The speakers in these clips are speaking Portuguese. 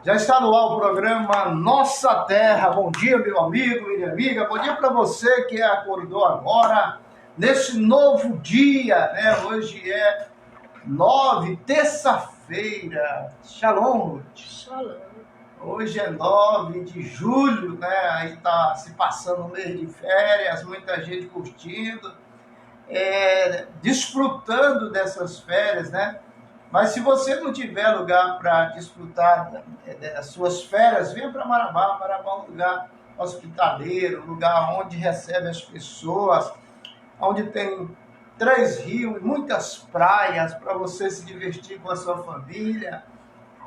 Já está no ar o programa Nossa Terra. Bom dia, meu amigo, minha amiga. Bom dia para você que acordou agora, nesse novo dia, né? Hoje é 9, terça-feira. Shalom. Shalom. Hoje é 9 de julho, né? Aí tá se passando o mês de férias, muita gente curtindo, desfrutando dessas férias, né? Mas se você não tiver lugar para desfrutar das suas férias, venha para Marabá. Marabá é um lugar hospitaleiro, um lugar onde recebe as pessoas, onde tem 3 rios e muitas praias para você se divertir com a sua família.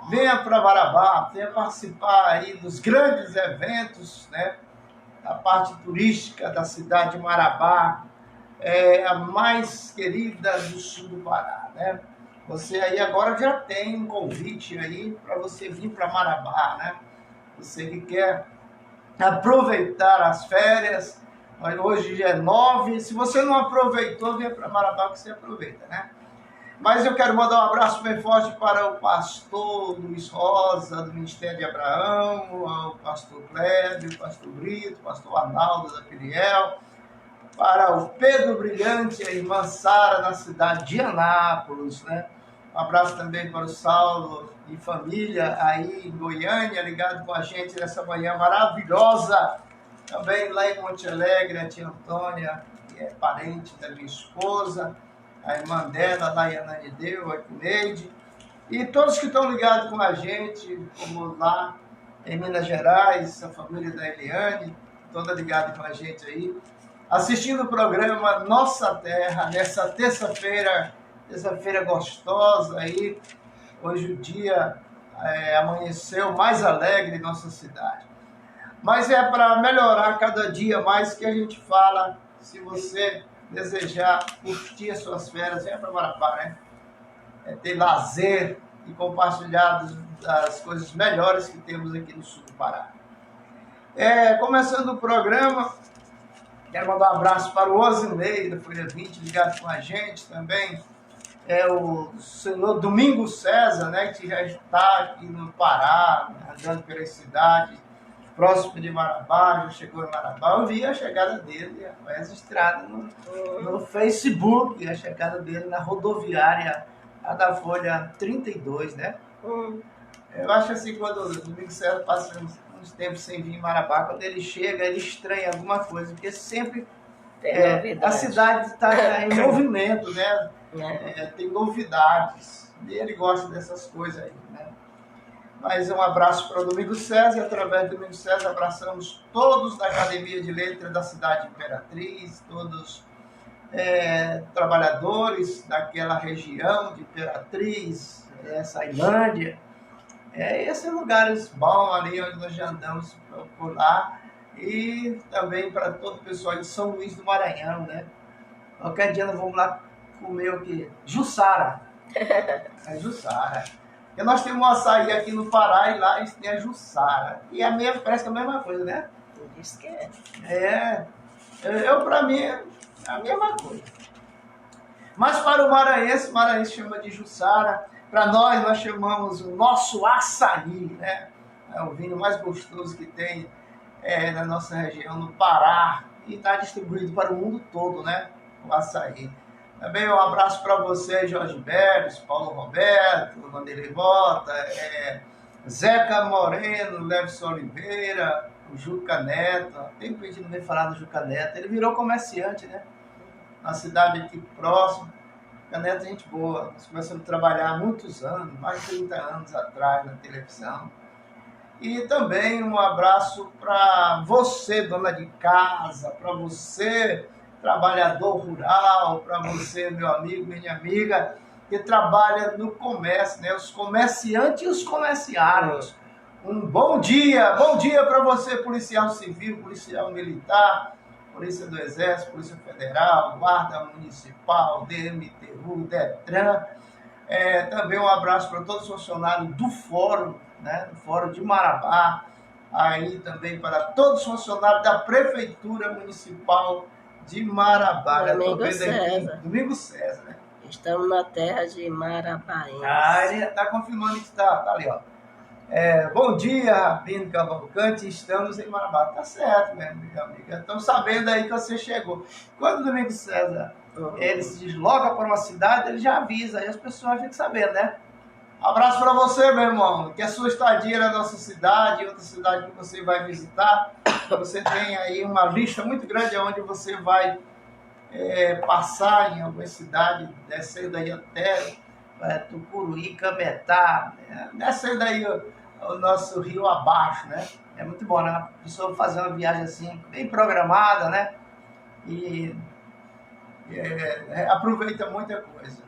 Venha para Marabá, venha participar aí dos grandes eventos, né? A parte turística da cidade de Marabá é a mais querida do sul do Pará, né? Você aí agora já tem um convite aí para você vir para Marabá, né? Você que quer aproveitar as férias, hoje já é 9, se você não aproveitou, venha para Marabá que você aproveita, né? Mas eu quero mandar um abraço bem forte para o pastor Luiz Rosa, do Ministério de Abraão, ao pastor Cléber, o pastor Brito, o pastor Arnaldo da Piriel, para o Pedro Brilhante e a irmã Sara, na cidade de Anápolis, né? Um abraço também para o Saulo e família aí em Goiânia, ligado com a gente nessa manhã maravilhosa. Também lá em Monte Alegre, a tia Antônia, que é parente da minha esposa, a irmã dela, lá em Ananideu, a Cuneide, e todos que estão ligados com a gente, como lá em Minas Gerais, a família da Eliane, toda ligada com a gente aí, assistindo o programa Nossa Terra, nessa terça-feira gostosa aí. Hoje o dia amanheceu mais alegre em nossa cidade. Mas é para melhorar cada dia mais que a gente fala. Se você desejar curtir as suas férias, venha para Marabá, né? Ter lazer e compartilhar das coisas melhores que temos aqui no sul do Pará. Começando o programa, quero mandar um abraço para o Osinei, da Folha 20, ligado com a gente também. O senhor Domingos César, né, que já está aqui no Pará, andando pela cidade, próximo de Marabá, já chegou em Marabá. Eu vi a chegada dele, registrada no Facebook, a chegada dele na rodoviária, a da Folha 32, né? Eu acho assim, quando o Domingos César passa uns tempos sem vir em Marabá, quando ele chega, ele estranha alguma coisa, porque sempre a cidade está em movimento, né? Tem novidades, e ele gosta dessas coisas aí, né? Mas um abraço para o Domingos César, e através do Domingos César abraçamos todos da Academia de Letras da cidade de Imperatriz, todos trabalhadores daquela região de Imperatriz, Sailândia, esses lugares bons ali onde nós já andamos por lá, e também para todo o pessoal de São Luís do Maranhão, né? Qualquer dia nós vamos lá comer o quê? Jussara. Jussara. E nós temos um açaí aqui no Pará e lá a gente tem a Jussara. E parece que é a mesma coisa, né? Diz que é. Para mim é a mesma coisa. Mas para o maranhense chama de Jussara. Para nós chamamos o nosso açaí, né? É o vinho mais gostoso que tem na nossa região, no Pará. E está distribuído para o mundo todo, né? O açaí. Também um abraço para você, Jorge Beres, Paulo Roberto, Vanderlei Bota, Zeca Moreno, Levson Oliveira, o Juca Neto. Tem que a gente não vem falar do Juca Neto. Ele virou comerciante, né? Na cidade aqui próxima. Juca Neto é gente boa. Nós começamos a trabalhar há muitos anos, mais de 30 anos atrás, na televisão. E também um abraço para você, dona de casa, para você, trabalhador rural, para você, meu amigo, minha amiga, que trabalha no comércio, né? Os comerciantes e os comerciários. Um bom dia para você, policial civil, policial militar, polícia do Exército, polícia federal, guarda municipal, DMTU, Detran. Também um abraço para todos os funcionários do Fórum, né? Do Fórum de Marabá. Aí também para todos os funcionários da Prefeitura Municipal de Marabá. Domingos César, né? Estamos na terra de Marabaense. Ele está confirmando que está ali, ó. Bom dia, Rabino Cavalcante, estamos em Marabá. Tá certo, minha amiga. Estamos sabendo aí que você chegou. Quando o Domingos César ele se desloca para uma cidade, ele já avisa, aí as pessoas ficam sabendo, né? Abraço para você, meu irmão. Que a sua estadia na nossa cidade, outra cidade que você vai visitar, você tem aí uma lista muito grande onde você vai passar em alguma cidade, descendo aí até Tucuruí, Cametá, né? Descendo aí o nosso rio abaixo, né? É muito bom, né? A pessoa fazer uma viagem assim, bem programada, né? E aproveita muita coisa.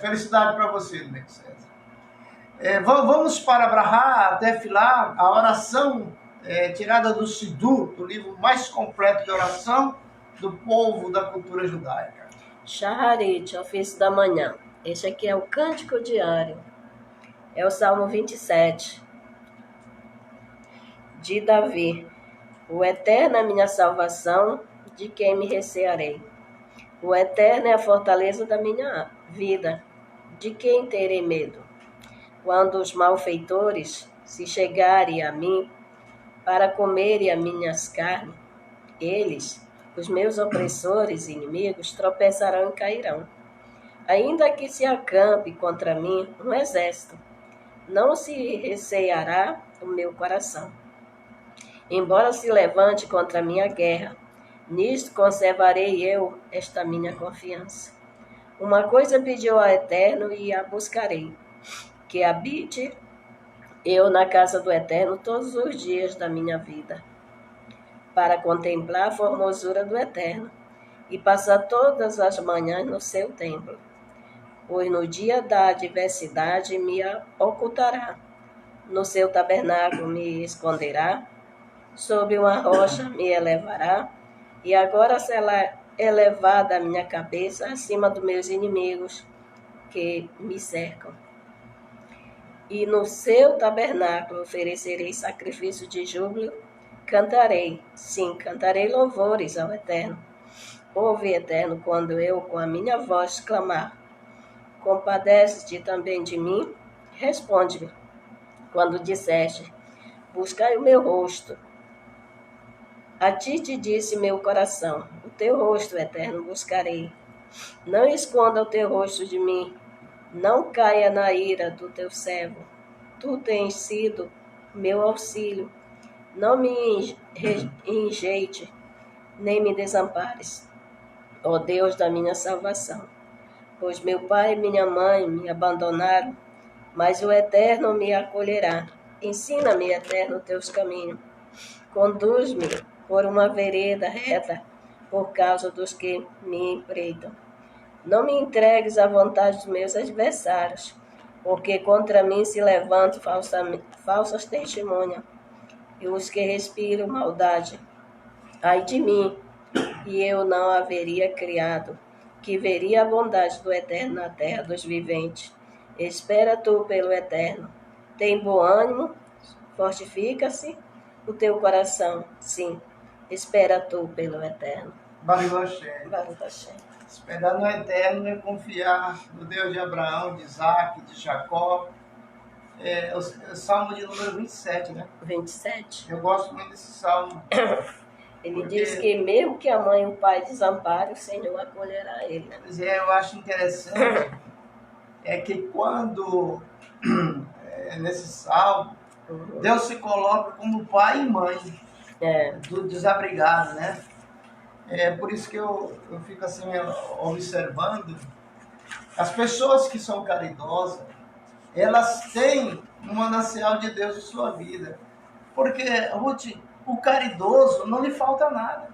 Felicidade para você, Domingos César. Vamos para Brahá, Tefilá, a oração tirada do Sidur, do livro mais completo de oração do povo da cultura judaica. Shaharit, ofício da manhã. Este aqui é o cântico diário. É o Salmo 27, de Davi. O Eterno é minha salvação, de quem me recearei? O Eterno é a fortaleza da minha vida, de quem terei medo? Quando os malfeitores se chegarem a mim para comerem as minhas carnes, eles, os meus opressores e inimigos, tropeçarão e cairão. Ainda que se acampe contra mim um exército, não se receará o meu coração. Embora se levante contra mim a guerra, nisto conservarei eu esta minha confiança. Uma coisa pediu ao Eterno e a buscarei, que habite eu na casa do Eterno todos os dias da minha vida, para contemplar a formosura do Eterno e passar todas as manhãs no seu templo. Pois no dia da adversidade me ocultará, no seu tabernáculo me esconderá, sob uma rocha me elevará, e agora será elevada a minha cabeça acima dos meus inimigos que me cercam. E no seu tabernáculo oferecerei sacrifício de júbilo, cantarei, sim, cantarei louvores ao Eterno. Ouve, Eterno, quando eu com a minha voz clamar. Compadece-te também de mim? Responde-me, quando disseste, buscai o meu rosto. A ti te disse meu coração, o teu rosto, Eterno, buscarei. Não esconda o teu rosto de mim, não caia na ira do teu servo. Tu tens sido meu auxílio. Não me enjeite, nem me desampares, ó Deus da minha salvação. Pois meu pai e minha mãe me abandonaram, mas o Eterno me acolherá. Ensina-me, Eterno, teus caminhos. Conduz-me por uma vereda reta, por causa dos que me empreitam. Não me entregues à vontade dos meus adversários, porque contra mim se levantam falsas testemunhas, e os que respiram maldade. Ai de mim, e eu não haveria criado, que veria a bondade do Eterno na terra dos viventes. Espera tu pelo Eterno. Tem bom ânimo, fortifica-se o teu coração. Sim, espera tu pelo Eterno. Baruch Hashem. Esperar no Eterno é confiar no Deus de Abraão, de Isaac, de Jacó. O Salmo de número 27, né? 27. Eu gosto muito desse salmo. Ele diz que mesmo que a mãe e o pai desamparem, o Senhor acolherá ele. Né? Pois eu acho interessante que quando, nesse salmo, Deus se coloca como pai e mãe do desabrigado, né? Por isso que eu fico assim observando as pessoas que são caridosas, elas têm um manancial de Deus em sua vida. Porque, Ruth, o caridoso não lhe falta nada.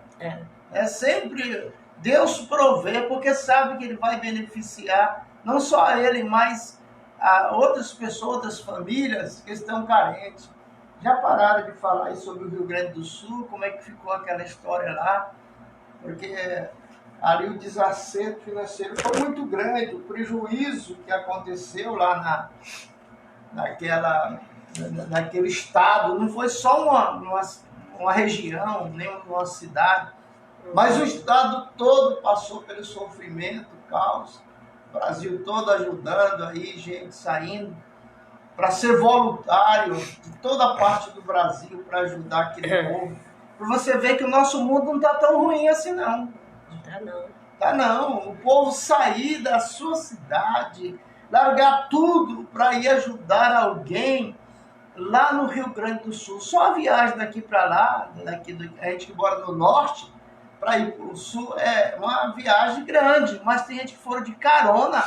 Sempre Deus provê, porque sabe que ele vai beneficiar não só a ele, mas a outras pessoas, outras famílias que estão carentes. Já pararam de falar aí sobre o Rio Grande do Sul, como é que ficou aquela história lá? Porque ali o desacerto financeiro foi muito grande, o prejuízo que aconteceu lá naquele estado, não foi só uma região, nem uma cidade, mas o estado todo passou pelo sofrimento, caos, o Brasil todo ajudando aí, gente saindo. para ser voluntário de toda a parte do Brasil para ajudar aquele povo. Para você ver que o nosso mundo não está tão ruim assim, não. Não tá não. Tá não. O povo sair da sua cidade, largar tudo para ir ajudar alguém lá no Rio Grande do Sul. Só a viagem daqui para lá, a gente que mora no norte, para ir para o sul, é uma viagem grande, mas tem gente que foram de carona.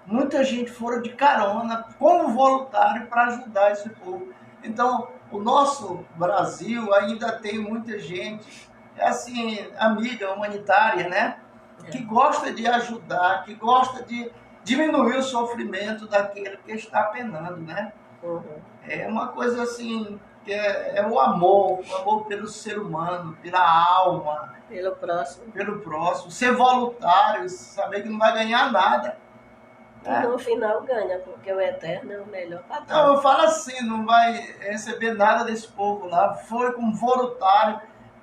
Muita gente foram de carona como voluntário para ajudar esse povo. Então, o nosso Brasil ainda tem muita gente, assim, amiga humanitária, né? Que gosta de ajudar, que gosta de diminuir o sofrimento daquele que está penando, né? Uhum. É uma coisa assim, que é o amor pelo ser humano, pela alma, Pelo próximo. pelo próximo. Ser voluntário, saber que não vai ganhar nada. E no final ganha, porque o eterno é o melhor patrão. Não, eu falo assim, não vai receber nada desse povo lá. Foi como voluntário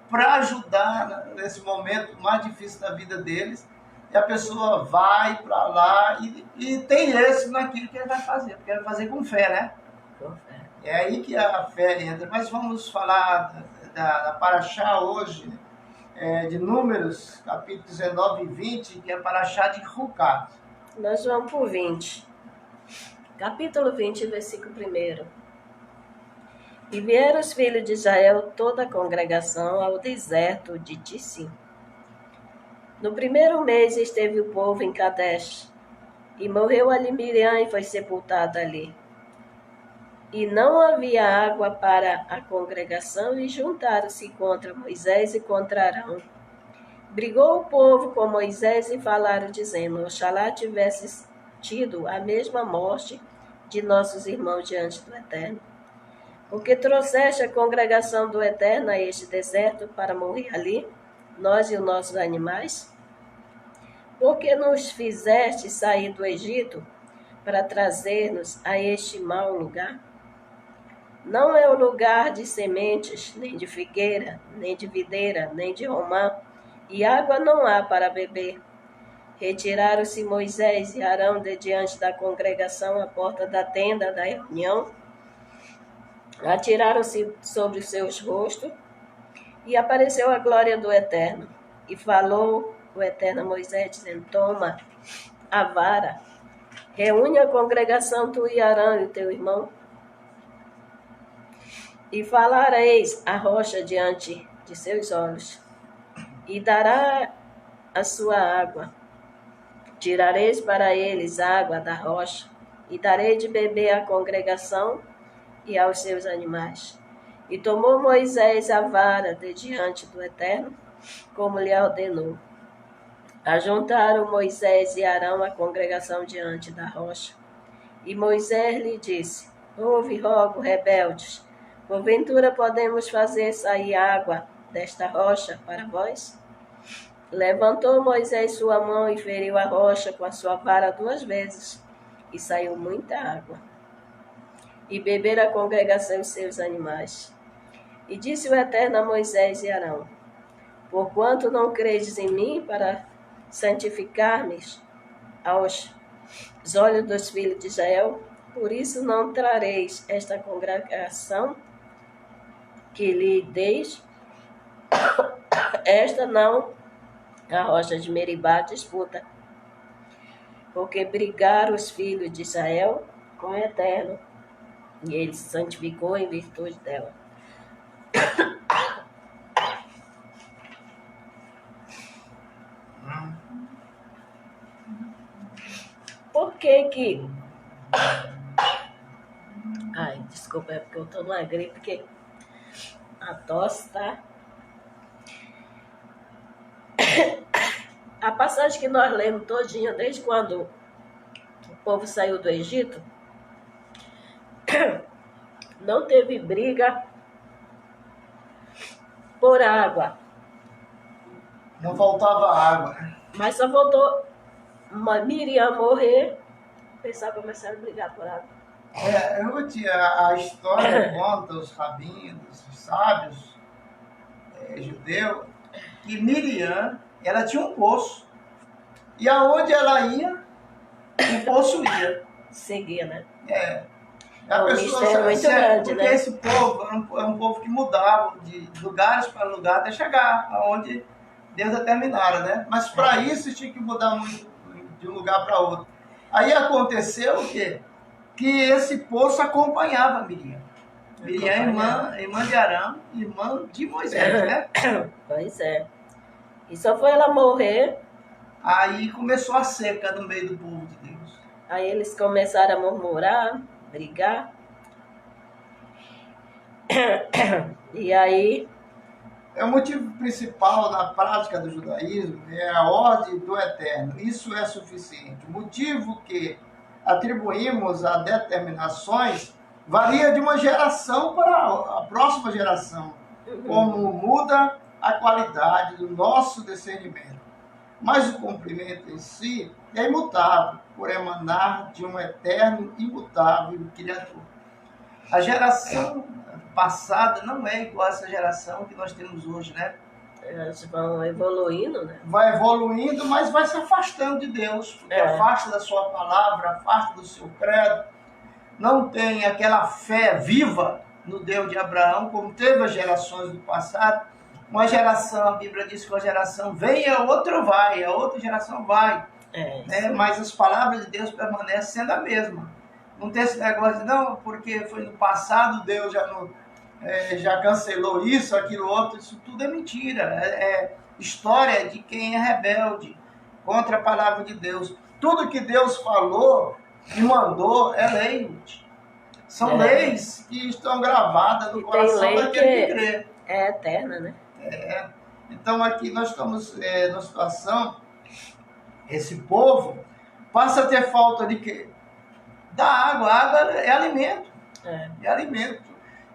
para ajudar nesse momento mais difícil da vida deles. E a pessoa vai para lá e tem êxito naquilo que ele vai fazer, porque ele vai fazer com fé, né? Com fé. É aí que a fé entra. Mas vamos falar da Paraxá hoje, de Números, capítulo 19 e 20, que é a Paraxá de Rucat. Nós vamos para o 20. Capítulo 20, versículo 1. E vieram os filhos de Israel, toda a congregação, ao deserto de Tissim. No primeiro mês esteve o povo em Kadesh, e morreu ali Miriam e foi sepultada ali. E não havia água para a congregação, e juntaram-se contra Moisés e contra Arão. Brigou o povo com Moisés e falaram, dizendo: Oxalá tivesses tido a mesma morte de nossos irmãos diante do Eterno. Porque trouxeste a congregação do Eterno a este deserto para morrer ali, nós e os nossos animais? Porque nos fizeste sair do Egito para trazer-nos a este mau lugar? Não é o lugar de sementes, nem de figueira, nem de videira, nem de romã, e água não há para beber. Retiraram-se Moisés e Arão de diante da congregação à porta da tenda da reunião, atiraram-se sobre os seus rostos, e apareceu a glória do Eterno. E falou o Eterno a Moisés, dizendo: Toma a vara, reúne a congregação, tu e Arão e o teu irmão, e falareis a rocha diante de seus olhos, e dará a sua água. Tirareis para eles água da rocha, e darei de beber à congregação e aos seus animais. E tomou Moisés a vara de diante do Eterno, como lhe ordenou. Ajuntaram Moisés e Arão a congregação diante da rocha. E Moisés lhe disse: Ouve, rogo, rebeldes, porventura podemos fazer sair água desta rocha para vós? Levantou Moisés sua mão e feriu a rocha com a sua vara 2 vezes, e saiu muita água. E beberam a congregação e seus animais. E disse o Eterno a Moisés e Arão: Porquanto não credes em mim para santificar-me aos olhos dos filhos de Israel, por isso não trareis esta congregação que lhe deis, esta não a rocha de Meribá disputa, porque brigaram os filhos de Israel com o Eterno, e ele se santificou em virtude dela. Por que Ai, desculpa, é porque eu tô numa gripe que a tosse tá... A passagem que nós lemos todinha, desde quando o povo saiu do Egito, não teve briga por água. Não faltava água. Mas só faltou Miriam morrer, o pessoal começaram a brigar por água. Ruth, a história conta, os rabinos, os sábios judeus, que Miriam, ela tinha um poço. E aonde ela ia, o poço ia. Seguia, né? A um pessoa mistério muito grande, porque né? esse povo é um povo que mudava de lugares para lugar até chegar aonde Deus determinara, né? Mas para isso tinha que mudar muito de um lugar para outro. Aí aconteceu o quê? Que esse poço acompanhava Miriam. Miriam é irmã de Arão, irmã de Moisés, né? Pois é. E só foi ela morrer, Aí começou a seca no meio do povo de Deus. aí eles começaram a murmurar, brigar. E aí, O motivo principal na prática do judaísmo é a ordem do eterno. Isso é suficiente. O motivo que atribuímos a determinações varia de uma geração para a próxima geração, como muda a qualidade do nosso discernimento. Mas o cumprimento em si é imutável, por emanar de um eterno, imutável Criador. A geração passada não é igual a essa geração que nós temos hoje, né? elas vão evoluindo, né? Vai evoluindo, mas vai se afastando de Deus, porque afasta da sua palavra, afasta do seu credo, não tem aquela fé viva no Deus de Abraão, como teve as gerações do passado. Uma geração, a Bíblia diz que uma geração vem e a outra vai, a outra geração vai. Né? Mas as palavras de Deus permanecem sendo a mesma. Não tem esse negócio de, não, porque foi no passado, Deus já cancelou isso, aquilo outro. Isso tudo é mentira. É história de quem é rebelde contra a palavra de Deus. Tudo que Deus falou e mandou é lei. São leis que estão gravadas no coração daquele que crê. É eterna, né? Então aqui nós estamos numa situação, esse povo passa a ter falta de quê? Da água. A água é alimento. É alimento.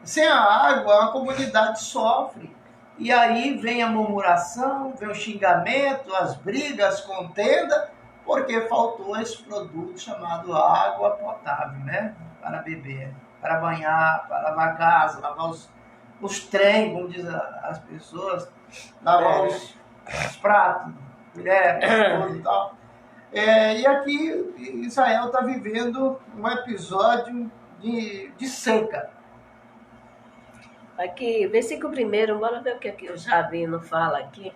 Sem a água, a comunidade sofre. E aí vem a murmuração, vem o xingamento, as brigas, as contendas, porque faltou esse produto chamado água potável, né? Para beber, para banhar, para lavar a casa, lavar os trem, como dizem as pessoas, lavar os pratos, mulheres, e tal. E aqui Israel está vivendo um episódio de seca. Aqui, versículo 1, bora ver o que o Rabino fala aqui.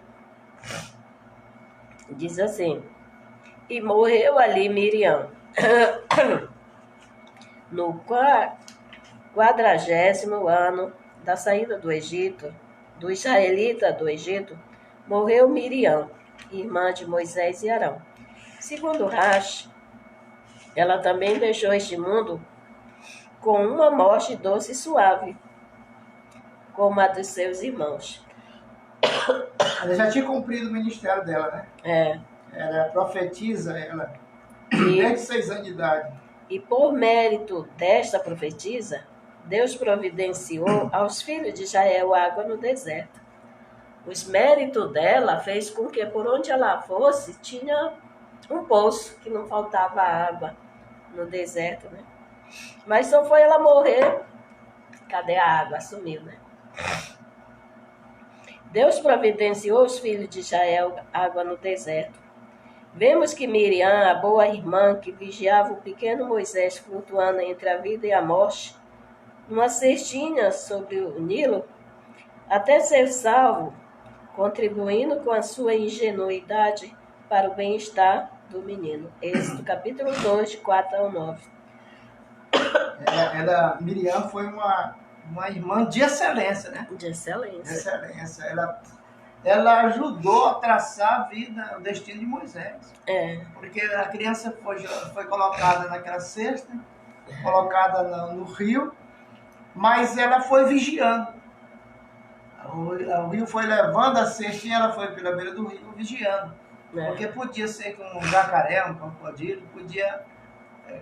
Diz assim: e morreu ali Miriam, no 40º ano da saída do Egito, do israelita do Egito, morreu Miriam, irmã de Moisés e Arão. Segundo Rashi, ela também deixou este mundo com uma morte doce e suave, como a dos seus irmãos. Ela já tinha cumprido o ministério dela, né? Era profetisa, ela, desde 6 anos de idade. E por mérito desta profetisa, Deus providenciou aos filhos de Israel água no deserto. Os méritos dela fez com que por onde ela fosse, tinha um poço, que não faltava água no deserto, né? Mas só foi ela morrer, cadê a água? Sumiu, né? Deus providenciou os filhos de Israel água no deserto. Vemos que Miriam, a boa irmã que vigiava o pequeno Moisés flutuando entre a vida e a morte, numa cestinha sobre o Nilo, até ser salvo, contribuindo com a sua ingenuidade para o bem-estar do menino. Êxodo capítulo 2, de 4 ao 9. Miriam foi uma irmã de excelência, né? De excelência. De excelência. Ela ajudou a traçar a vida, o destino de Moisés. Porque a criança foi colocada naquela cesta, colocada no rio, mas ela foi vigiando. O rio foi levando a cestinha, ela foi pela beira do rio vigiando. Porque podia ser com um jacaré, um crocodilo, podia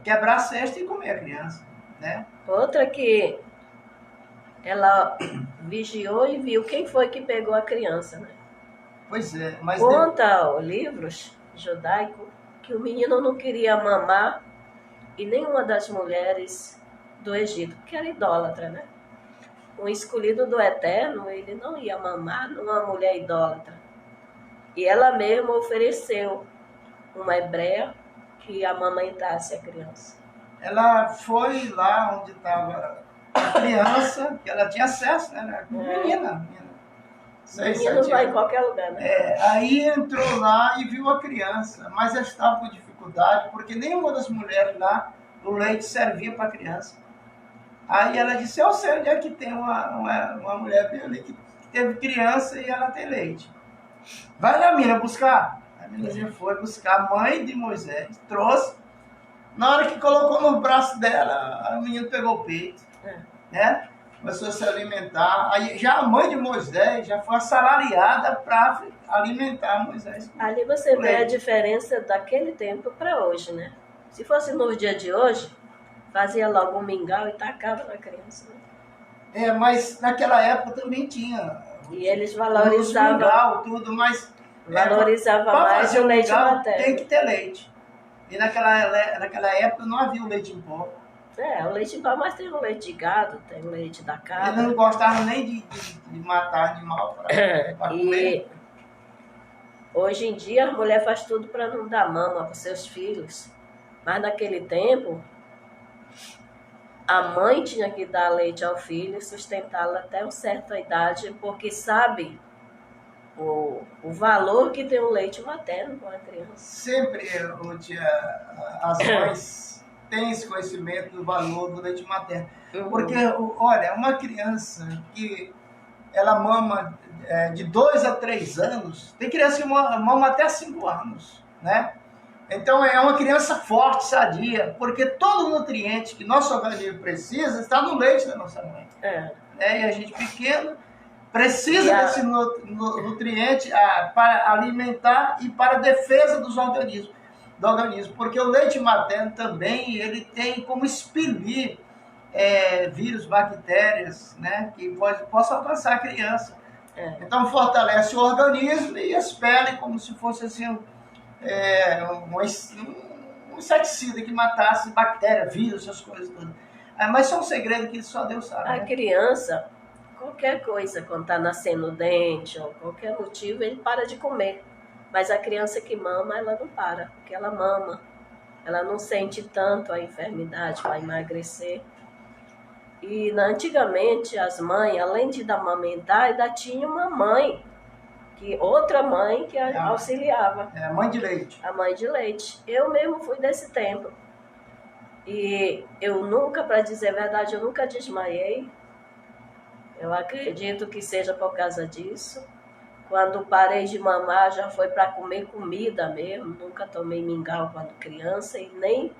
quebrar a cesta e comer a criança, né? Outra que ela vigiou e viu quem foi que pegou a criança, né? Pois é, mas... Conta os livros judaicos que o menino não queria mamar e nenhuma das mulheres do Egito, que era idólatra, né? Um escolhido do Eterno, ele não ia mamar numa mulher idólatra. E ela mesma ofereceu uma hebreia que amamentasse a criança. ela foi lá onde estava a criança, que ela tinha acesso, né? Menina. Menino vai em qualquer lugar, né? Aí entrou lá e viu a criança, mas ela estava com dificuldade, porque nenhuma das mulheres lá, o leite servia para a criança. Aí ela disse, eu sei onde é que tem uma mulher ali que teve criança e ela tem leite. Vai lá, menina, buscar. A menina foi buscar a mãe de Moisés, trouxe. Na hora que colocou no braço dela, a menina pegou o peito, né? Começou a se alimentar. Aí já a mãe de Moisés já foi assalariada para alimentar Moisés. Ali você vê a diferença daquele tempo para hoje, né? Se fosse no dia de hoje, fazia logo um mingau e tacava na criança. Né? Mas naquela época também tinha. E eles valorizavam mingau, tudo, mas valorizava mais o leite materno. Tem que ter leite. E naquela época não havia o leite em pó. O leite em pó, mas tem o leite de gado, tem o leite da cabra. Eles não gostavam nem de matar animal para comer. Hoje em dia a mulher faz tudo para não dar mama para seus filhos. Mas naquele tempo, a mãe tinha que dar leite ao filho e sustentá-lo até uma certa idade, porque sabe o valor que tem o leite materno com a criança. Sempre, as mães têm esse conhecimento do valor do leite materno. Porque, olha, uma criança que ela mama de 2 a 3 anos, tem criança que mama até 5 anos, né? Então é uma criança forte, sadia, porque todo nutriente que nosso organismo precisa está no leite da nossa mãe. E a gente pequeno precisa desse nutriente para alimentar e para a defesa do organismo, porque o leite materno também ele tem como expelir vírus, bactérias, né, que possam alcançar a criança. Então fortalece o organismo e expele como se fosse assim, um inseticida que matasse bactéria, vírus, essas coisas todas. Mas isso é um segredo que só Deus sabe. A criança, qualquer coisa, quando está nascendo o dente ou qualquer motivo, ele para de comer. Mas a criança que mama, ela não para, porque ela mama. Ela não sente tanto a enfermidade para emagrecer. E antigamente as mães, além de amamentar, ainda tinha uma mãe, outra mãe que auxiliava. A mãe de leite. A mãe de leite. Eu mesmo fui desse tempo. E eu nunca, para dizer a verdade, eu nunca desmaiei. Eu acredito que seja por causa disso. Quando parei de mamar, já foi para comer comida mesmo. Nunca tomei mingau quando criança e nem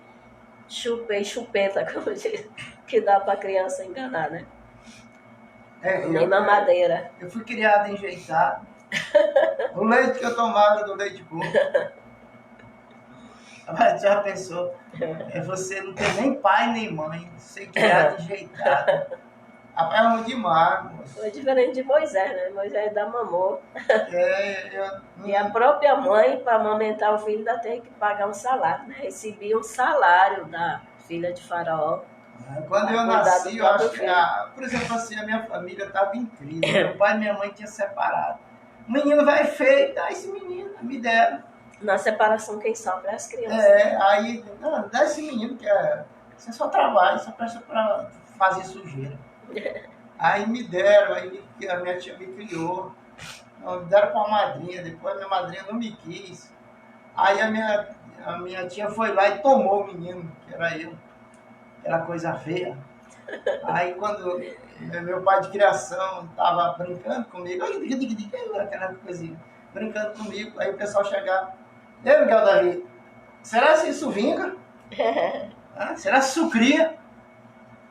chupei chupeta, como diz, que dá para criança enganar, né? Nem mamadeira. Eu fui criado enjeitado. O leite que eu tomava do leite de coco. Mas já pensou? Você não tem nem pai nem mãe, ser criado enjeitado. Rapaz, é muito demais, moço. Foi diferente de Moisés, né? Moisés ainda mamou. E a própria mãe, para amamentar o filho, ainda tem que pagar um salário, né? Recebia um salário da filha de Faraó. Quando eu nasci, eu acho que, por exemplo, assim, a minha família estava em crise. Meu pai e minha mãe tinham separado. O menino vai feio, dá esse menino, me deram. Na separação, quem sofre é as crianças. Aí, dá esse menino que você só trabalha, só presta para fazer sujeira. Aí me deram, aí a minha tia me criou. Me deram para uma madrinha, depois a minha madrinha não me quis. Aí a minha tia foi lá e tomou o menino, que era eu. Aquela coisa feia. Aí quando meu pai de criação estava brincando comigo, aquela coisinha, brincando comigo, aí o pessoal chegava, ei, Miguel Davi, será que isso vinga? Será que isso cria?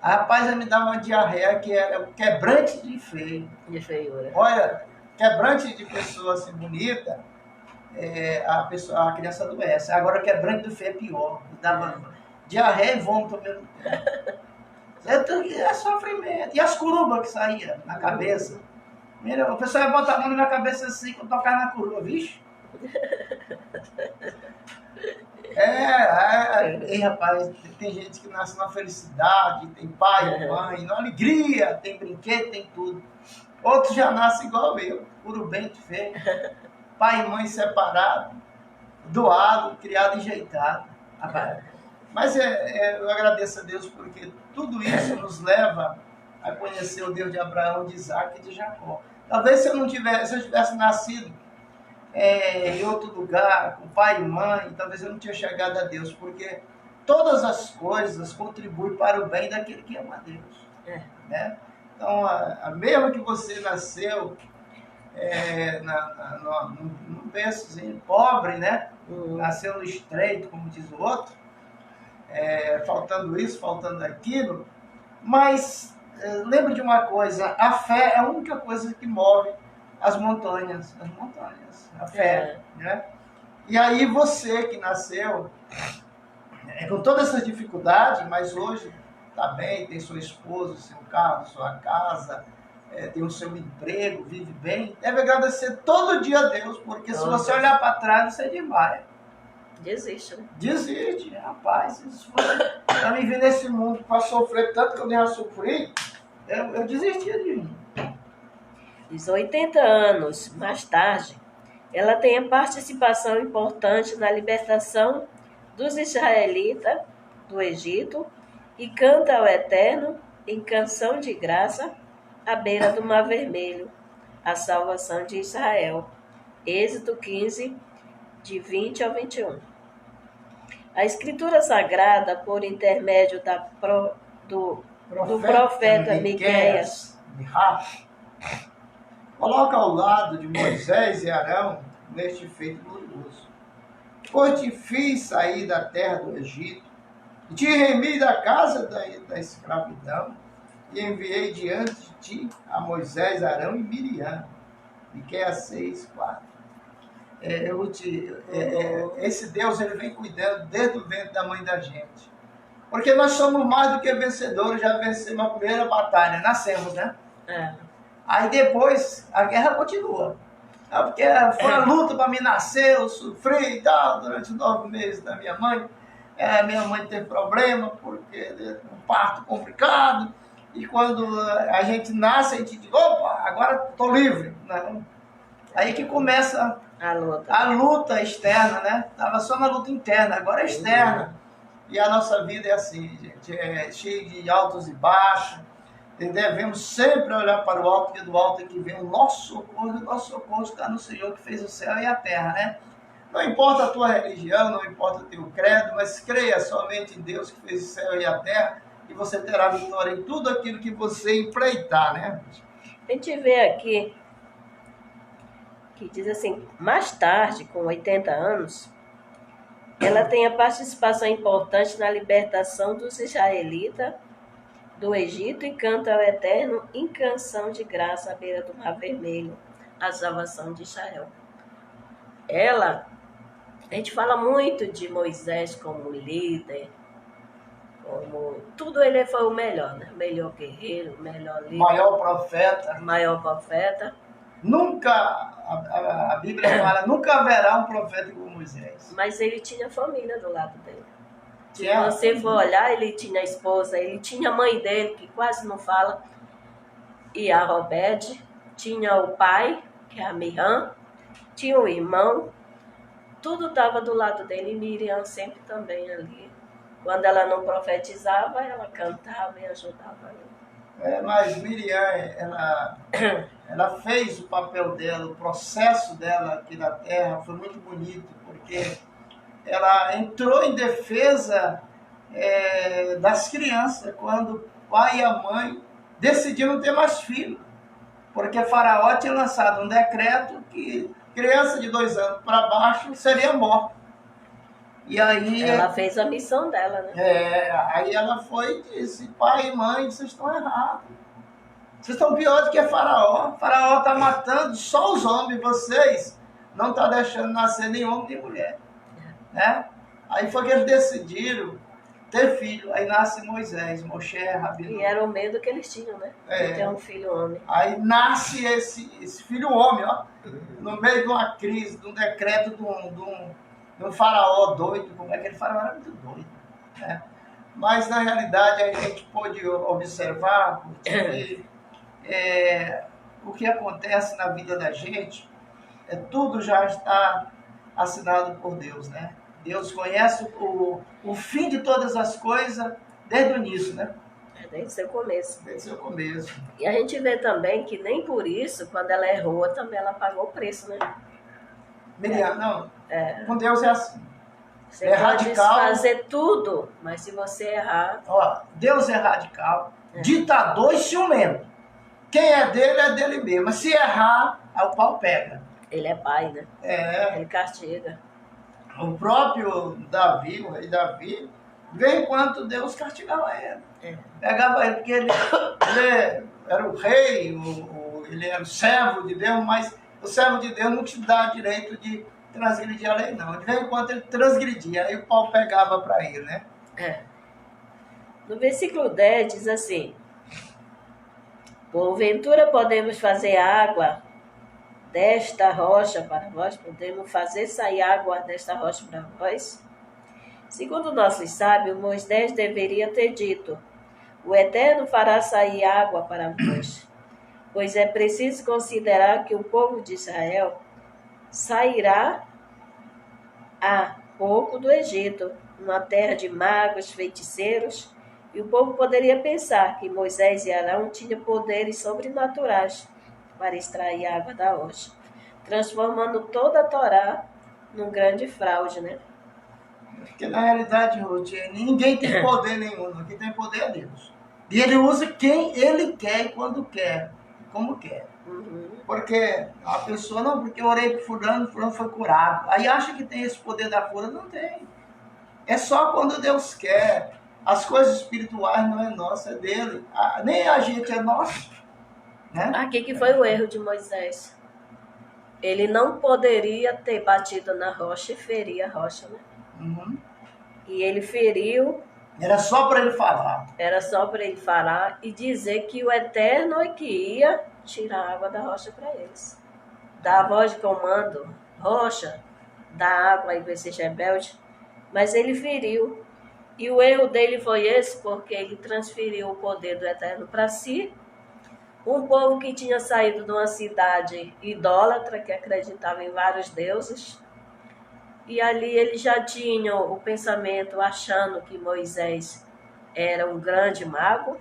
A rapaz me dava uma diarreia que era quebrante de feio. De feiura. Olha, quebrante de pessoa assim bonita, a criança adoece. Agora quebrante do feio é pior. Me dava diarreia e vômito ao mesmo tempo. É sofrimento. E as curubas que saíam na cabeça. O pessoal ia botar a mão na minha cabeça assim, quando tocar na curuba, vixe. Rapaz, tem gente que nasce na felicidade, tem pai, mãe, na alegria, tem brinquedo, tem tudo. Outros já nascem igual eu, curubento feio, pai e mãe separados, doado, criado enjeitado. Rapaz, Mas eu agradeço a Deus porque tudo isso nos leva a conhecer o Deus de Abraão, de Isaac e de Jacó. Talvez se eu tivesse nascido em outro lugar, com pai e mãe, talvez eu não tinha chegado a Deus, porque todas as coisas contribuem para o bem daquele que ama a Deus. Né? Então, mesmo que você nasceu num berçozinho pobre, né? Nasceu no estreito, como diz o outro, faltando isso, faltando aquilo, mas lembre de uma coisa, a fé é a única coisa que move as montanhas, a fé, né? E aí você que nasceu com todas essas dificuldades, mas hoje está bem, tem sua esposa, seu carro, sua casa, tem o seu emprego, vive bem, deve agradecer todo dia a Deus, porque se você olhar para trás, você desmaia. Desiste, né? Desiste, rapaz. Isso foi para mim vir nesse mundo para sofrer tanto que eu nem já sofri, eu desistia de mim. Diz 80 anos mais tarde, ela tem a participação importante na libertação dos israelitas do Egito e canta ao Eterno em canção de graça à beira do Mar Vermelho, a salvação de Israel. Êxodo 15, de 20 ao 21. A Escritura Sagrada, por intermédio do profeta Miqueias, coloca ao lado de Moisés e Arão neste feito glorioso. Pois te fiz sair da terra do Egito, e te remi da casa da escravidão, e enviei diante de ti a Moisés, Arão e Miriam. Miqueias 6, 4. Esse Deus, ele vem cuidando desde o ventre da mãe da gente. Porque nós somos mais do que vencedores, já vencemos a primeira batalha, nascemos, né? Aí depois a guerra continua. Porque foi uma luta para me nascer, eu sofri e tal, durante 9 meses da minha mãe. Minha mãe teve problema, porque um parto complicado. E quando a gente nasce, a gente diz, opa, agora estou livre. Né? Aí que começa a luta externa, né? Estava só na luta interna, agora é externa. E a nossa vida é assim, gente, cheia de altos e baixos. E devemos sempre olhar para o alto, porque do alto é que vem o nosso socorro está no Senhor que fez o céu e a terra, né? Não importa a tua religião, não importa o teu credo, mas creia somente em Deus que fez o céu e a terra, e você terá vitória em tudo aquilo que você empreitar, né? A gente vê aqui que diz assim, mais tarde, com 80 anos, ela tem a participação importante na libertação dos israelitas do Egito e canta ao Eterno em canção de graça à beira do Mar Vermelho, a salvação de Israel. A gente fala muito de Moisés como líder, tudo ele foi o melhor, né? Melhor guerreiro, melhor líder. Maior profeta. Nunca, a Bíblia fala, nunca haverá um profeta como Moisés. Mas ele tinha família do lado dele. Se você for olhar, ele tinha a esposa, ele tinha a mãe dele, que quase não fala, e a Robede, tinha o pai, que é a Miriam, tinha o irmão, tudo estava do lado dele, e Miriam sempre também ali. Quando ela não profetizava, ela cantava e ajudava ele. Mas Miriam, ela fez o papel dela, o processo dela aqui na terra foi muito bonito, porque ela entrou em defesa das crianças, quando o pai e a mãe decidiram ter mais filhos. Porque Faraó tinha lançado um decreto que criança de 2 anos para baixo seria morta. E aí ela fez a missão dela, né? Aí ela foi e disse, pai e mãe, vocês estão errados. Vocês estão pior do que Faraó. Faraó está matando só os homens, vocês não estão deixando nascer nem homem nem mulher. Né? Aí foi que eles decidiram ter filho. Aí nasce Moisés, Moshe, Rabino. E era o medo que eles tinham, né? De ter um filho homem. Aí nasce esse filho homem, ó, no meio de uma crise, de um decreto de um faraó doido. Como é que ele faraó era muito doido. Né? Mas na realidade a gente pôde observar porque, o que acontece na vida da gente, tudo já está assinado por Deus, né? Deus conhece o fim de todas as coisas desde o início, né? Desde o seu começo. Desde o seu começo. E a gente vê também que nem por isso, quando ela errou, também ela pagou o preço, né? Miriam, não, com Deus é assim. Você É pode radical. fazer tudo, mas se você errar... Ó, Deus é radical, ditador e ciumento. Quem é dele mesmo. Mas se errar, aí o pau pega. Ele é pai, né? É. Ele castiga. O próprio Davi, o rei Davi, veio enquanto Deus castigava ele. Pegava ele, porque ele era o rei, ele era o servo de Deus, mas o servo de Deus não te dá direito de transgredir a lei, não. De vez em quando ele transgredia, aí o pau pegava para ele, né? No versículo 10 diz assim: porventura podemos fazer água desta rocha para vós? Podemos fazer sair água desta rocha para vós? Segundo nossos sábios, Moisés deveria ter dito: o Eterno fará sair água para vós. Pois é preciso considerar que o povo de Israel sairá há pouco do Egito, uma terra de magos, feiticeiros, e o povo poderia pensar que Moisés e Arão tinham poderes sobrenaturais para extrair água da rocha, transformando toda a Torá num grande fraude, né? Porque na realidade, Ruth, ninguém tem poder nenhum, quem tem poder é Deus. E ele usa quem ele quer e quando quer, como quer. Porque a pessoa, não, porque eu orei por fulano foi curado. Aí acha que tem esse poder da cura, não tem. É só quando Deus quer. As coisas espirituais não é nossa, é dele. Nem a gente é nosso. Né? Aqui que foi o erro de Moisés. Ele não poderia ter batido na rocha e ferir a rocha, né? E ele feriu. Era só para ele falar. Era só para ele falar e dizer que o Eterno é que ia tirar a água da rocha para eles. Dar a voz de comando, rocha, dá água e você seja rebelde. Mas ele feriu. E o erro dele foi esse, porque ele transferiu o poder do Eterno para si. Um povo que tinha saído de uma cidade idólatra, que acreditava em vários deuses. E ali eles já tinham o pensamento achando que Moisés era um grande mago.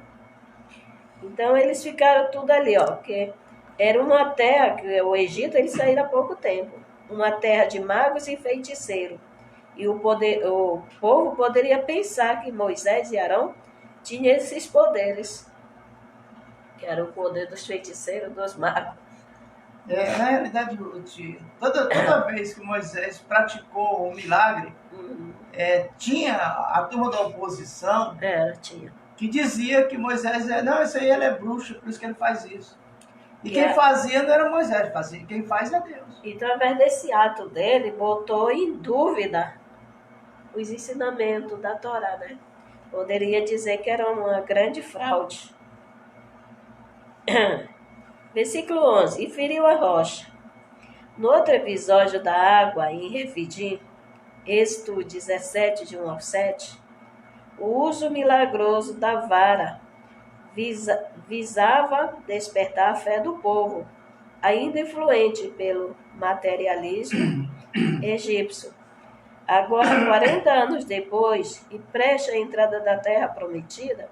Então eles ficaram tudo ali, ó, porque era uma terra, que o Egito eles saíram há pouco tempo, uma terra de magos e feiticeiros. E o povo poderia pensar que Moisés e Arão tinham esses poderes, que era o poder dos feiticeiros, dos magos. Na realidade, toda vez que Moisés praticou um milagre, tinha a turma da oposição tinha. que dizia que Moisés, não, isso aí ele é bruxo, por isso que ele faz isso. E quem fazia não era Moisés, quem faz é Deus. E através desse ato dele, botou em dúvida os ensinamentos da Torá, né? Poderia dizer que era uma grande fraude. Versículo 11. E feriu a rocha. No outro episódio da água, em Refidim, Êxodo 17, de 1 ao 7, o uso milagroso da vara visava despertar a fé do povo, ainda influente pelo materialismo egípcio. Agora, 40 anos depois, e prestes à entrada da terra prometida,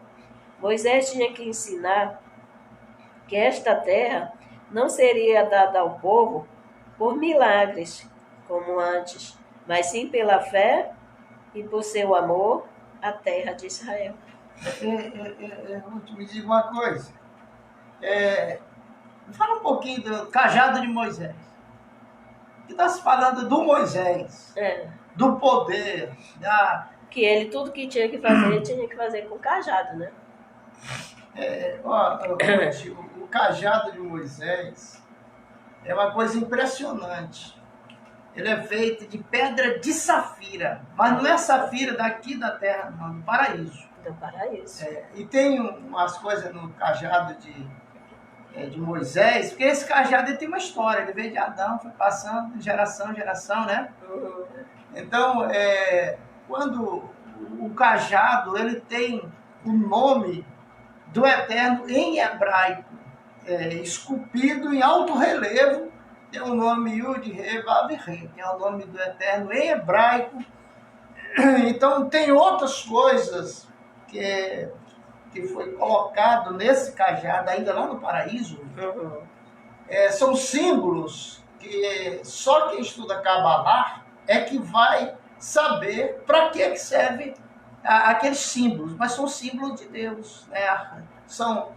Moisés tinha que ensinar que esta terra não seria dada ao povo por milagres, como antes, mas sim pela fé e por seu amor à terra de Israel. Me diga uma coisa. Fala um pouquinho do cajado de Moisés. Que está se falando do Moisés, do poder, que ele, tudo que tinha que fazer, ele tinha que fazer com cajado, né? O cajado de Moisés é uma coisa impressionante. Ele é feito de pedra de safira, mas não é safira daqui da terra, não, do paraíso. Do paraíso. E tem umas coisas no cajado de Moisés, porque esse cajado ele tem uma história, ele veio de Adão, foi passando de geração em geração, né? Então, quando o cajado ele tem o nome do Eterno em hebraico, esculpido em alto relevo, tem o nome Yud, He, Vav, He, que é o nome do Eterno em hebraico, Então, tem outras coisas que foi colocado nesse cajado, ainda lá no paraíso. São símbolos que só quem estuda Kabbalah é que vai saber para que serve aqueles símbolos, mas são símbolos de Deus, né? São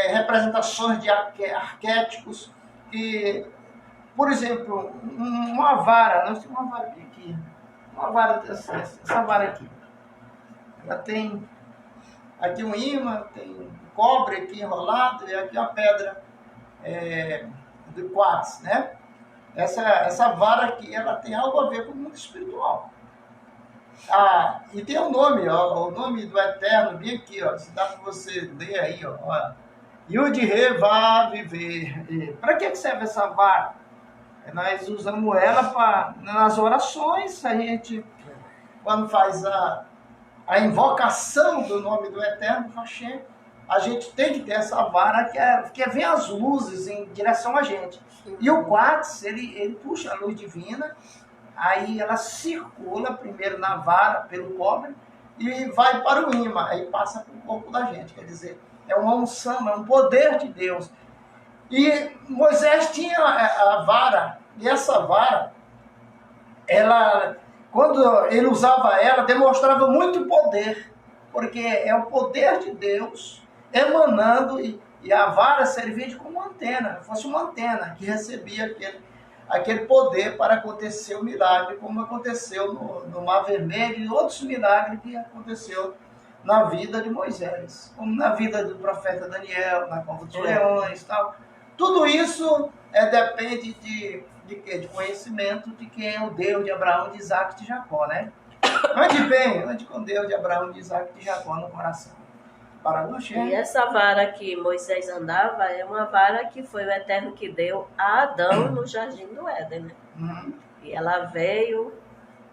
representações de arquétipos que, por exemplo, uma vara, nós temos uma vara aqui, uma vara, essa vara aqui, ela tem aqui um imã, tem um cobre aqui enrolado e aqui uma pedra de quartzo, né? Essa vara aqui, ela tem algo a ver com o mundo espiritual. E tem um nome, ó, o nome do Eterno, bem aqui, ó, se dá para você ler aí, ó. Yud-Re vai viver. Para que serve essa vara? Nós usamos ela nas orações, a gente, quando faz a invocação do nome do Eterno, Hashem, a gente tem que ter essa vara que vem as luzes em direção a gente. E o quartzo, ele puxa a luz divina, aí ela circula primeiro na vara, pelo cobre, e vai para o imã, aí passa para o corpo da gente. Ele dizer, é uma unção, é um poder de Deus. E Moisés tinha a vara, e essa vara, quando ele usava ela, demonstrava muito poder, porque é o poder de Deus emanando, e a vara servia como uma antena, fosse uma antena que recebia aquele poder para acontecer o milagre, como aconteceu no Mar Vermelho e outros milagres que aconteceu na vida de Moisés, como na vida do profeta Daniel, na cova dos leões e tal. Tudo isso depende de quê? De conhecimento de quem é o Deus de Abraão, de Isaac e de Jacó, né? Ande com Deus de Abraão, de Isaac e de Jacó no coração. E essa vara que Moisés andava é uma vara que foi o Eterno que deu a Adão no Jardim do Éden, né? E ela veio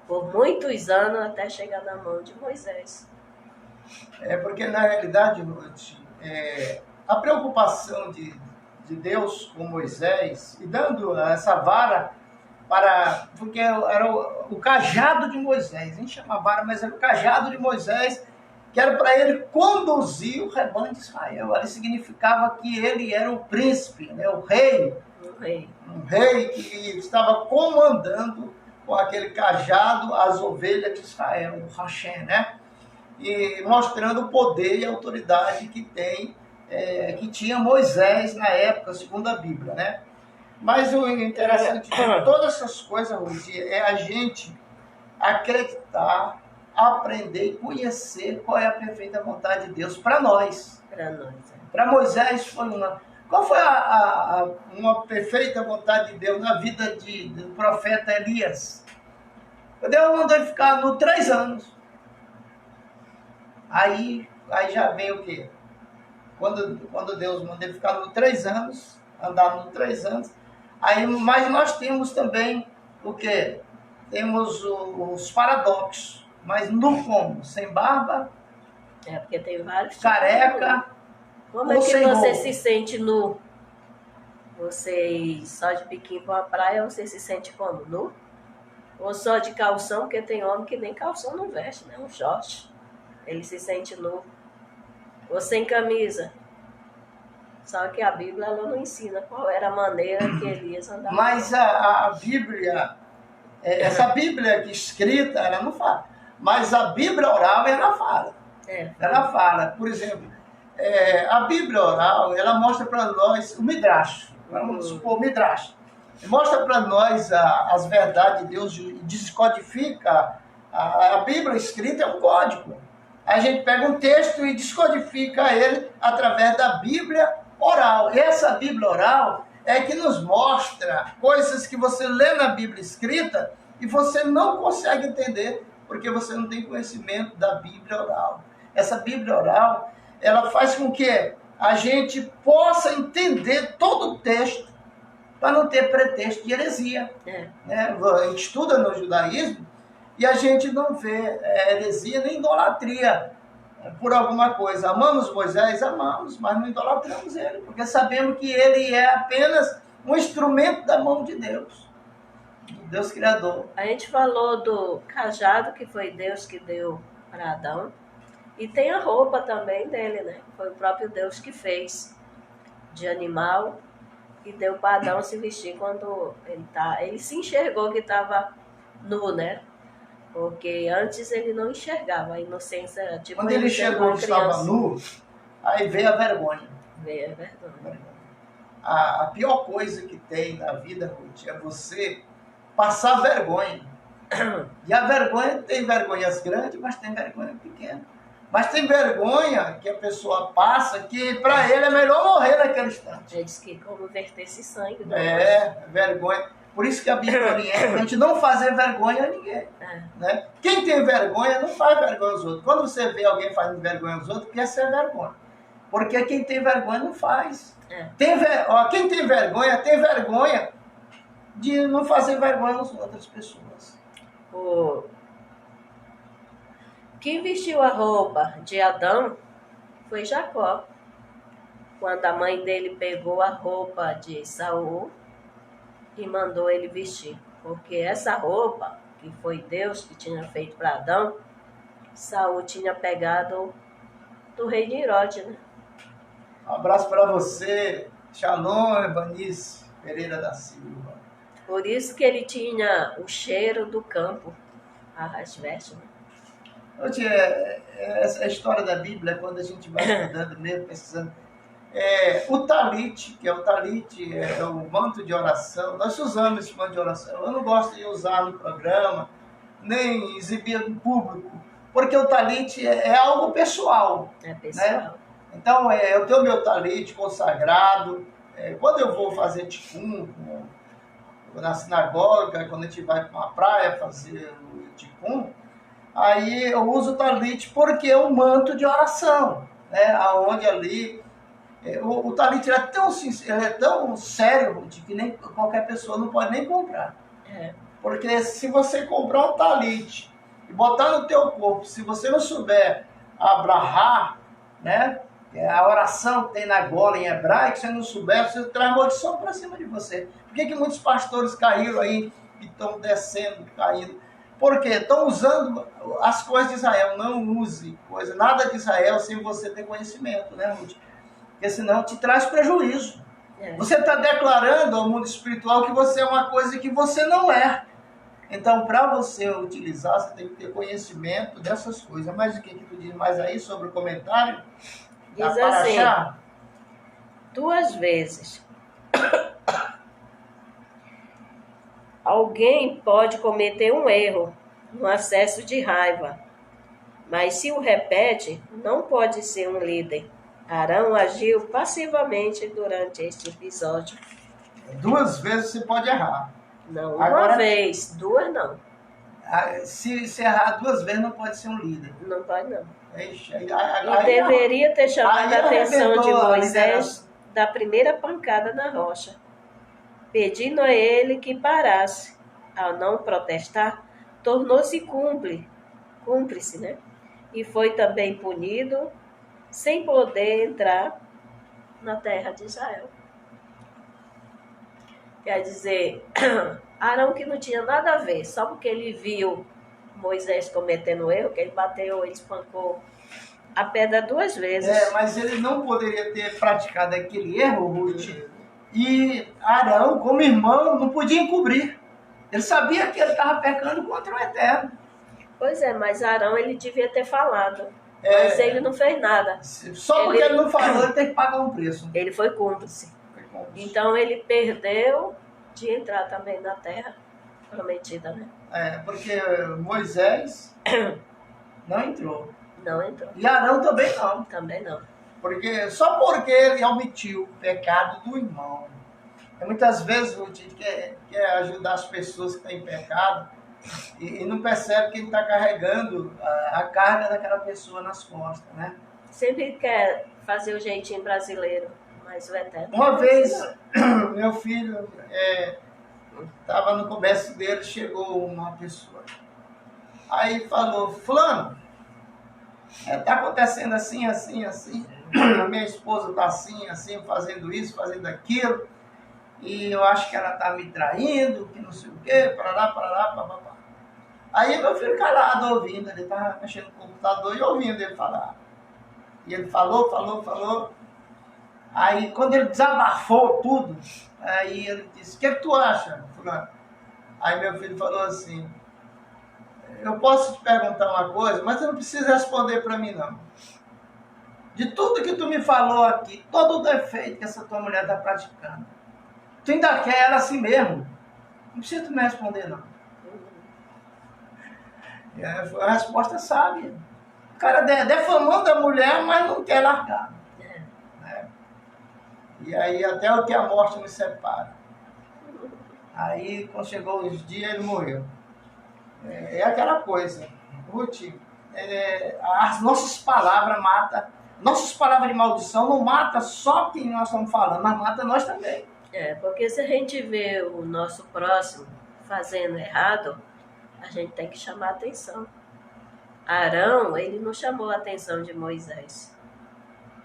por muitos anos até chegar na mão de Moisés. Porque na realidade, a preocupação de Deus com Moisés, e dando essa vara porque era o cajado de Moisés, a gente chama vara, mas era o cajado de Moisés, que era para ele conduzir o rebanho de Israel. Ali significava que ele era o príncipe, né? O rei. Um rei que estava comandando com aquele cajado as ovelhas de Israel, o Hashem, né? E mostrando o poder e a autoridade que tinha Moisés na época, segundo a Bíblia, né? Mas o interessante de todas essas coisas, Rudy, é a gente acreditar, aprender e conhecer qual é a perfeita vontade de Deus para nós. Para Moisés foi uma. Qual foi uma perfeita vontade de Deus na vida do profeta Elias? Deus mandou ele ficar no 3 anos. Aí já vem o quê? Quando Deus mandou ele ficar no 3 anos, andar no 3 anos, mas nós temos também o quê? Temos os paradoxos. Mas nu como? Sem barba? Porque tem vários. Careca. Como é que você se sente nu? Você só de biquíni para a praia, você se sente como? Nu? Ou só de calção, porque tem homem que nem calção não veste, né? Um short. Ele se sente nu. Ou sem camisa. Só que a Bíblia ela não ensina qual era a maneira que Elias andava. Mas a Bíblia, essa Bíblia aqui escrita, ela não fala. Mas a Bíblia oral, ela fala. Ela fala, por exemplo, a Bíblia oral, ela mostra para nós o Midrash. Vamos supor o Midrash. Mostra para nós as verdades de Deus e descodifica. A Bíblia escrita é um código. A gente pega um texto e descodifica ele através da Bíblia oral. Essa Bíblia oral é que nos mostra coisas que você lê na Bíblia escrita e você não consegue entender porque você não tem conhecimento da Bíblia oral. Essa Bíblia oral, ela faz com que a gente possa entender todo o texto para não ter pretexto de heresia. Né? A gente estuda no judaísmo e a gente não vê heresia nem idolatria por alguma coisa. Amamos Moisés? Amamos, mas não idolatramos ele, porque sabemos que ele é apenas um instrumento da mão de Deus. Deus Criador. A gente falou do cajado, que foi Deus que deu para Adão. E tem a roupa também dele, né? Foi o próprio Deus que fez de animal e deu para Adão se vestir quando ele se enxergou que estava nu, né? Porque antes ele não enxergava, a inocência era tipo Quando ele chegou e estava nu, aí veio a vergonha. Veio a vergonha. A pior coisa que tem na vida, Ruth, é você passar vergonha. E a vergonha, tem vergonhas grandes, mas tem vergonha pequena. Mas tem vergonha que a pessoa passa que para ele é melhor morrer naquele instante. Ele disse que como verter esse sangue. Vergonha. Por isso que a Bíblia orienta a gente não fazer vergonha a ninguém. Né? Quem tem vergonha não faz vergonha aos outros. Quando você vê alguém fazendo vergonha aos outros, quer ser vergonha. Porque quem tem vergonha não faz. Quem tem vergonha de não fazer vergonha às outras pessoas. Quem vestiu a roupa de Adão foi Jacó. Quando a mãe dele pegou a roupa de Saul e mandou ele vestir. Porque essa roupa, que foi Deus que tinha feito para Adão, Saul tinha pegado do rei de Herodes, né? Um abraço para você, Shalom, Ebanice Pereira da Silva. Por isso que ele tinha o cheiro do campo, as vestes, né? Essa história da Bíblia, quando a gente vai estudando mesmo, pesquisando, o talit, que é o talit, é o manto de oração. Nós usamos esse manto de oração. Eu não gosto de usar no programa, nem exibir no público, porque o talit é algo pessoal. É pessoal. Né? Então, eu tenho meu talit consagrado. Quando eu vou fazer tikkun na sinagoga, quando a gente vai para uma praia fazer o tikkun, aí eu uso o talit porque é um manto de oração, né? Aonde ali o talit é tão sério de que nem qualquer pessoa não pode nem comprar. Porque se você comprar um talit e botar no teu corpo, se você não souber abrahar, né? A oração que tem na gola em hebraico, se você não souber, você traz maldição para cima de você. Por que muitos pastores caíram aí e estão descendo, caindo? Porque estão usando as coisas de Israel. Não use nada de Israel sem você ter conhecimento, né, Ruth? Porque senão te traz prejuízo. Você está declarando ao mundo espiritual que você é uma coisa que você não é. Então, para você utilizar, você tem que ter conhecimento dessas coisas. Mas o que tu diz mais aí sobre o comentário? Diz assim, 2 vezes. Alguém pode cometer um erro no acesso de raiva, mas se o repete, não pode ser um líder. Arão agiu passivamente durante este episódio. 2 vezes você pode errar. Não, uma vez, 2 não. Se errar 2 vezes, não pode ser um líder. Não pode, não. E deveria ter chamado a atenção de Moisés da primeira pancada na rocha, pedindo a ele que parasse. Ao não protestar, tornou-se cúmplice, né? E foi também punido sem poder entrar na terra de Israel. Quer dizer, Arão que não tinha nada a ver, só porque ele viu Moisés cometendo erro, que ele bateu, ele espancou a pedra 2 vezes. Mas ele não poderia ter praticado aquele erro, Ruth, e Arão, como irmão, não podia encobrir. Ele sabia que ele estava pecando contra o Eterno. Pois é, mas Arão ele devia ter falado, mas ele não fez nada. Só porque ele não falou, ele tem que pagar um preço. Ele foi cúmplice. Então ele perdeu de entrar também na terra prometida, né? Porque Moisés não entrou. Não entrou. E Arão também não. Também não. Só porque ele omitiu o pecado do irmão. Muitas vezes a gente quer ajudar as pessoas que estão em pecado e não percebe que ele está carregando a carga daquela pessoa nas costas, né? Sempre quer fazer o jeitinho brasileiro, mas o Eterno... Uma vez, meu filho estava no comércio dele, chegou uma pessoa. Aí falou, fulano, está acontecendo assim, assim, assim. A minha esposa está assim, assim, fazendo isso, fazendo aquilo. e eu acho que ela está me traindo, que não sei o quê, parará, papapá. Aí meu filho calado ouvindo, ele estava mexendo no computador e ouvindo ele falar. E ele falou. Aí quando ele desabafou tudo, aí ele disse, o que tu acha, fulano? Aí meu filho falou assim, eu posso te perguntar uma coisa, mas você não precisa responder para mim não. De tudo que tu me falou aqui, todo o defeito que essa tua mulher está praticando, tu ainda quer ela assim mesmo. Não precisa tu me responder não. E aí foi a resposta sábia. O cara defamando a mulher, mas não quer largar. Né? E aí até o que a morte nos separa. Aí quando chegou os dias, ele morreu. É aquela coisa. Ruth, as nossas palavras matam. Nossas palavras de maldição não matam só quem nós estamos falando, mas mata nós também. Porque se a gente vê o nosso próximo fazendo errado, a gente tem que chamar a atenção. Arão, ele não chamou a atenção de Moisés.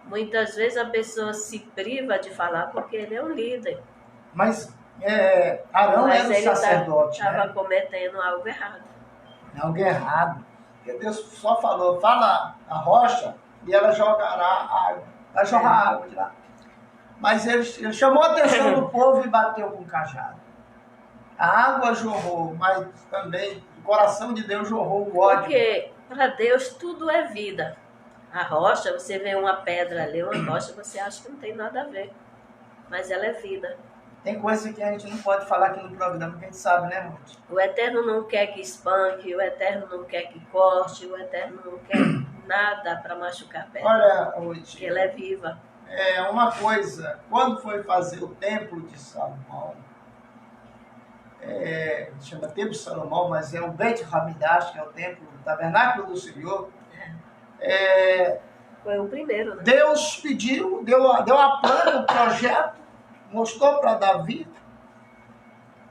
Muitas vezes a pessoa se priva de falar porque ele é um líder. Mas Arão era o sacerdote. Estava cometendo algo errado. Algo errado. Porque Deus só falou, fala a rocha e ela jogará água. Vai jorrar água de lá. Mas ele chamou a atenção do povo e bateu com o cajado. A água jorrou, mas também o coração de Deus jorrou o ódio. Porque para Deus tudo é vida. A rocha, você vê uma pedra ali, uma rocha, você acha que não tem nada a ver. Mas ela é vida. Tem coisa que a gente não pode falar aqui no programa, que a gente sabe, né, Ruth? O Eterno não quer que espanque, o Eterno não quer que corte, o Eterno não quer nada para machucar a pedra. Olha, Ruth. Porque ela é viva. Uma coisa, quando foi fazer o templo de Salomão, chama Templo de Salomão, mas é o Beit Hamidash, que é o templo, o tabernáculo do Senhor. Foi o primeiro, né? Deus pediu, deu a plano, o projeto, mostrou para Davi.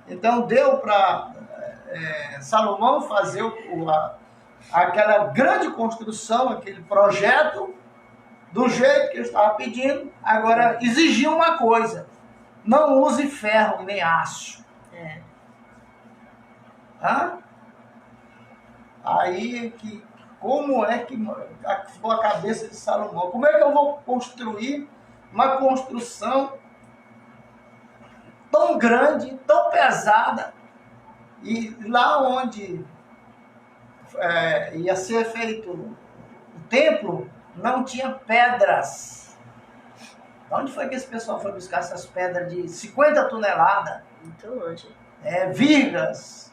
Então deu para Salomão fazer aquela grande construção, aquele projeto, do jeito que ele estava pedindo. Agora exigiu uma coisa: não use ferro nem aço. Aí, como é que ficou a cabeça de Salomão? Como é que eu vou construir uma construção tão grande, tão pesada, e lá onde ia ser feito o templo, não tinha pedras? Onde foi que esse pessoal foi buscar essas pedras de 50 toneladas? Muito longe. Vigas.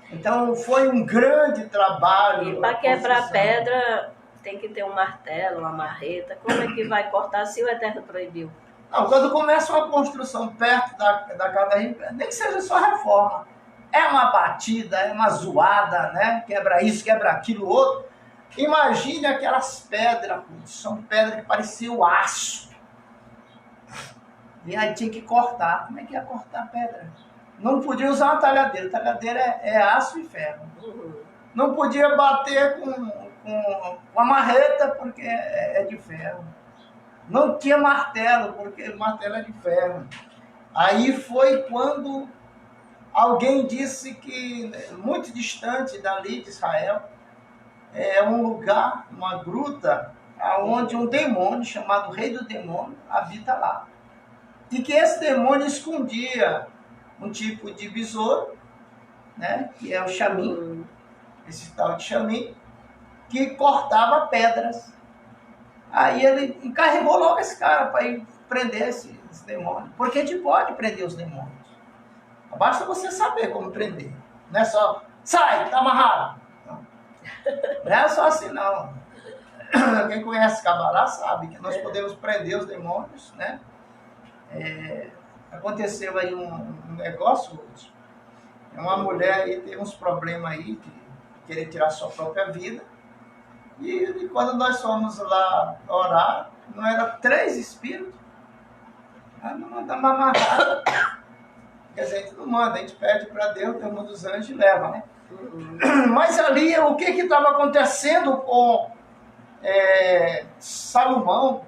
Então foi um grande trabalho. E para quebrar pedra tem que ter um martelo, uma marreta. Como é que vai cortar se o Eterno proibiu? Não, quando começa uma construção perto da casa da gente, nem que seja só reforma. É uma batida, é uma zoada, né? Quebra isso, quebra aquilo, outro. Imagine aquelas pedras, são pedras que pareciam aço. E aí tinha que cortar. Como é que ia cortar a pedra? Não podia usar uma talhadeira. Talhadeira é aço e ferro. Não podia bater com a marreta porque é de ferro. Não tinha martelo porque o martelo é de ferro. Aí foi quando alguém disse que muito distante dali de Israel é um lugar, uma gruta, onde um demônio chamado Rei do Demônio habita lá. E que esse demônio escondia um tipo de besouro, né, que é o chamim, esse tal de chamim, que cortava pedras. Aí ele encarregou logo esse cara para ir prender esse demônio. Porque a gente pode prender os demônios. Basta você saber como prender. Não é só, sai, tá amarrado. Não é só assim, não. Quem conhece Cabalá sabe que nós podemos prender os demônios, né? Aconteceu aí um negócio, uma mulher aí tem uns problemas aí de querer tirar sua própria vida. E quando nós fomos lá orar, não era 3 espíritos, nós não mandamos amarrar. Quer dizer, a gente não manda, a gente pede para Deus, Deus manda os anjos e leva, né? Mas ali, o que estava acontecendo com Salomão?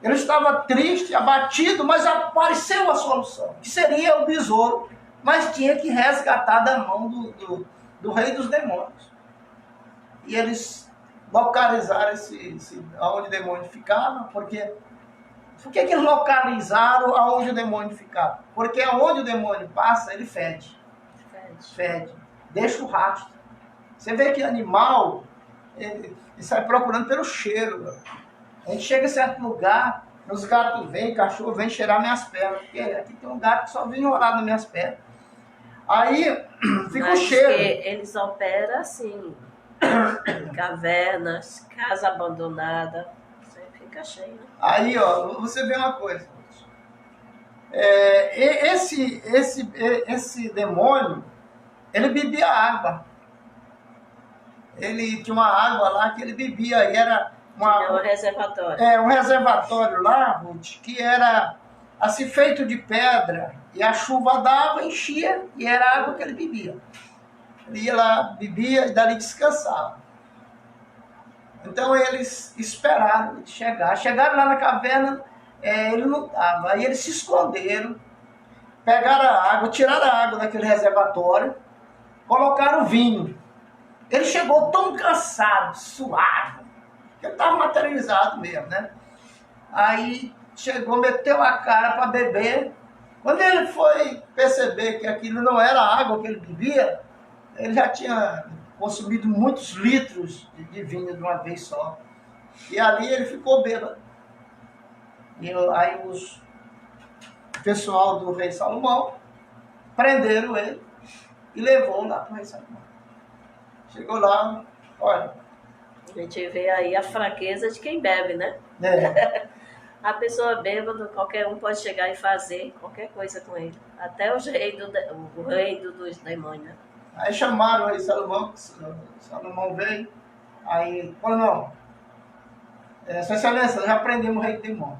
Ele estava triste, abatido, mas apareceu a solução, que seria o besouro, mas tinha que resgatar da mão do rei dos demônios. E eles localizaram onde o demônio ficava, porque... Por que eles localizaram aonde o demônio ficava? Porque aonde o demônio passa, ele fede. Fede. Deixa o rastro. Você vê que animal, ele sai procurando pelo cheiro. A gente chega em certo lugar, os gatos vêm, cachorro vem cheirar minhas pernas. Porque aqui tem um gato que só vem enrolar nas minhas pernas. Aí fica o cheiro. Eles operam assim, cavernas, casa abandonada. Fica cheio, né? Aí, ó, você vê uma coisa. Esse demônio, ele bebia água. Ele tinha uma água lá que ele bebia, e era um reservatório. Um reservatório lá, Ruth, que era assim feito de pedra, e a chuva dava, enchia, e era a água que ele bebia. Ele ia lá, bebia e dali descansava. Então eles esperaram ele chegar. Chegaram lá na caverna, ele não estava. Aí eles se esconderam, pegaram a água, tiraram a água daquele reservatório, colocaram o vinho. Ele chegou tão cansado, suado, que ele estava materializado mesmo, né? Aí chegou, meteu a cara para beber. Quando ele foi perceber que aquilo não era a água que ele bebia, ele já tinha consumido muitos litros de vinho de uma vez só. E ali ele ficou bêbado. E aí o pessoal do rei Salomão prenderam ele e levou lá para o rei Salomão. Chegou lá, olha... A gente vê aí a fraqueza de quem bebe, né? A pessoa bêbada, qualquer um pode chegar e fazer qualquer coisa com ele. Até o rei dos demônios, né? Aí chamaram o rei Salomão, Salomão veio, aí falou, não, Sua Excelência, já prendemos o rei do demônio.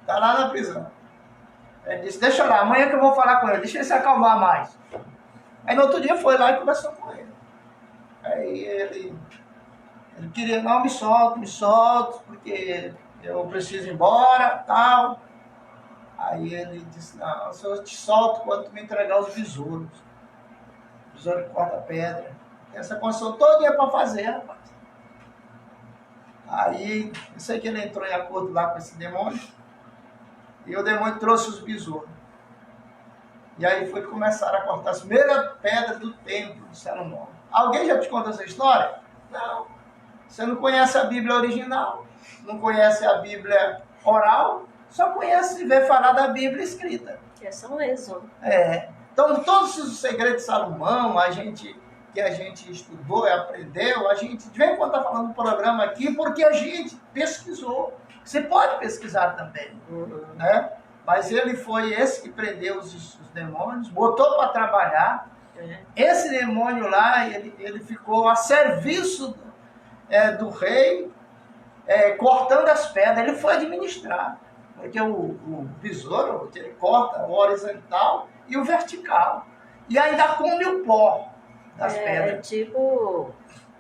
Está lá na prisão. Ele disse, deixa lá, amanhã que eu vou falar com ele, deixa ele se acalmar mais. Aí no outro dia foi lá e conversou com ele. Aí ele queria, não, me solto, porque eu preciso ir embora, tal. Aí ele disse, não, eu só te solto quando tu me entregar os besouros. Besouro que corta pedra. Essa construção toda ia para fazer, rapaz. Aí, eu sei que ele entrou em acordo lá com esse demônio. E o demônio trouxe os besouros. E aí foi que começaram a cortar as primeiras pedras do templo de Salomão. Alguém já te contou essa história? Não. Você não conhece a Bíblia original, não conhece a Bíblia oral, só conhece e vê falar da Bíblia escrita. É só um resumo. Então, todos os segredos de Salomão, que a gente estudou e aprendeu, a gente, de vez em quando está falando no programa aqui, porque a gente pesquisou. Você pode pesquisar também, né? Mas ele foi esse que prendeu os demônios, botou para trabalhar. Esse demônio lá, ele ficou a serviço do rei, cortando as pedras. Ele foi administrar, porque o besouro, ele corta o horizontal e o vertical. E ainda come o pó das pedras. É tipo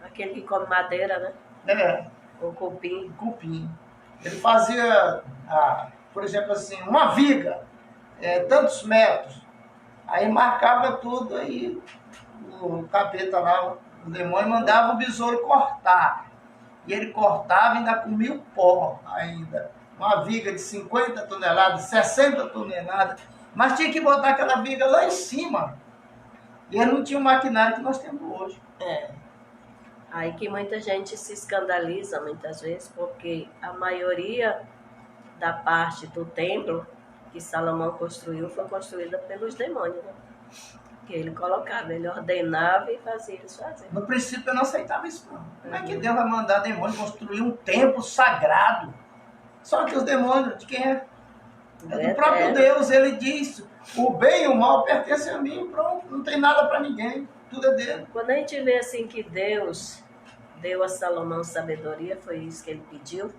aquele que come madeira, né? O cupim. Cupim. Ele fazia, por exemplo assim, uma viga, tantos metros. Aí marcava tudo, aí o capeta lá, o demônio, mandava o besouro cortar. E ele cortava e ainda comia o pó ainda. Uma viga de 50 toneladas, 60 toneladas. Mas tinha que botar aquela viga lá em cima. E ele não tinha o maquinário que nós temos hoje. Aí que muita gente se escandaliza muitas vezes, porque a maioria da parte do templo que Salomão construiu foi construída pelos demônios, né? Que ele colocava, ele ordenava e fazia eles fazerem. No princípio eu não aceitava isso não. Como é que Deus vai mandar demônio construir um templo sagrado? Só que os demônios, de quem é? É do próprio Deus. Ele diz, o bem e o mal pertencem a mim, pronto, não tem nada para ninguém. Tudo é dele. Quando a gente vê assim que Deus deu a Salomão sabedoria, foi isso que ele pediu.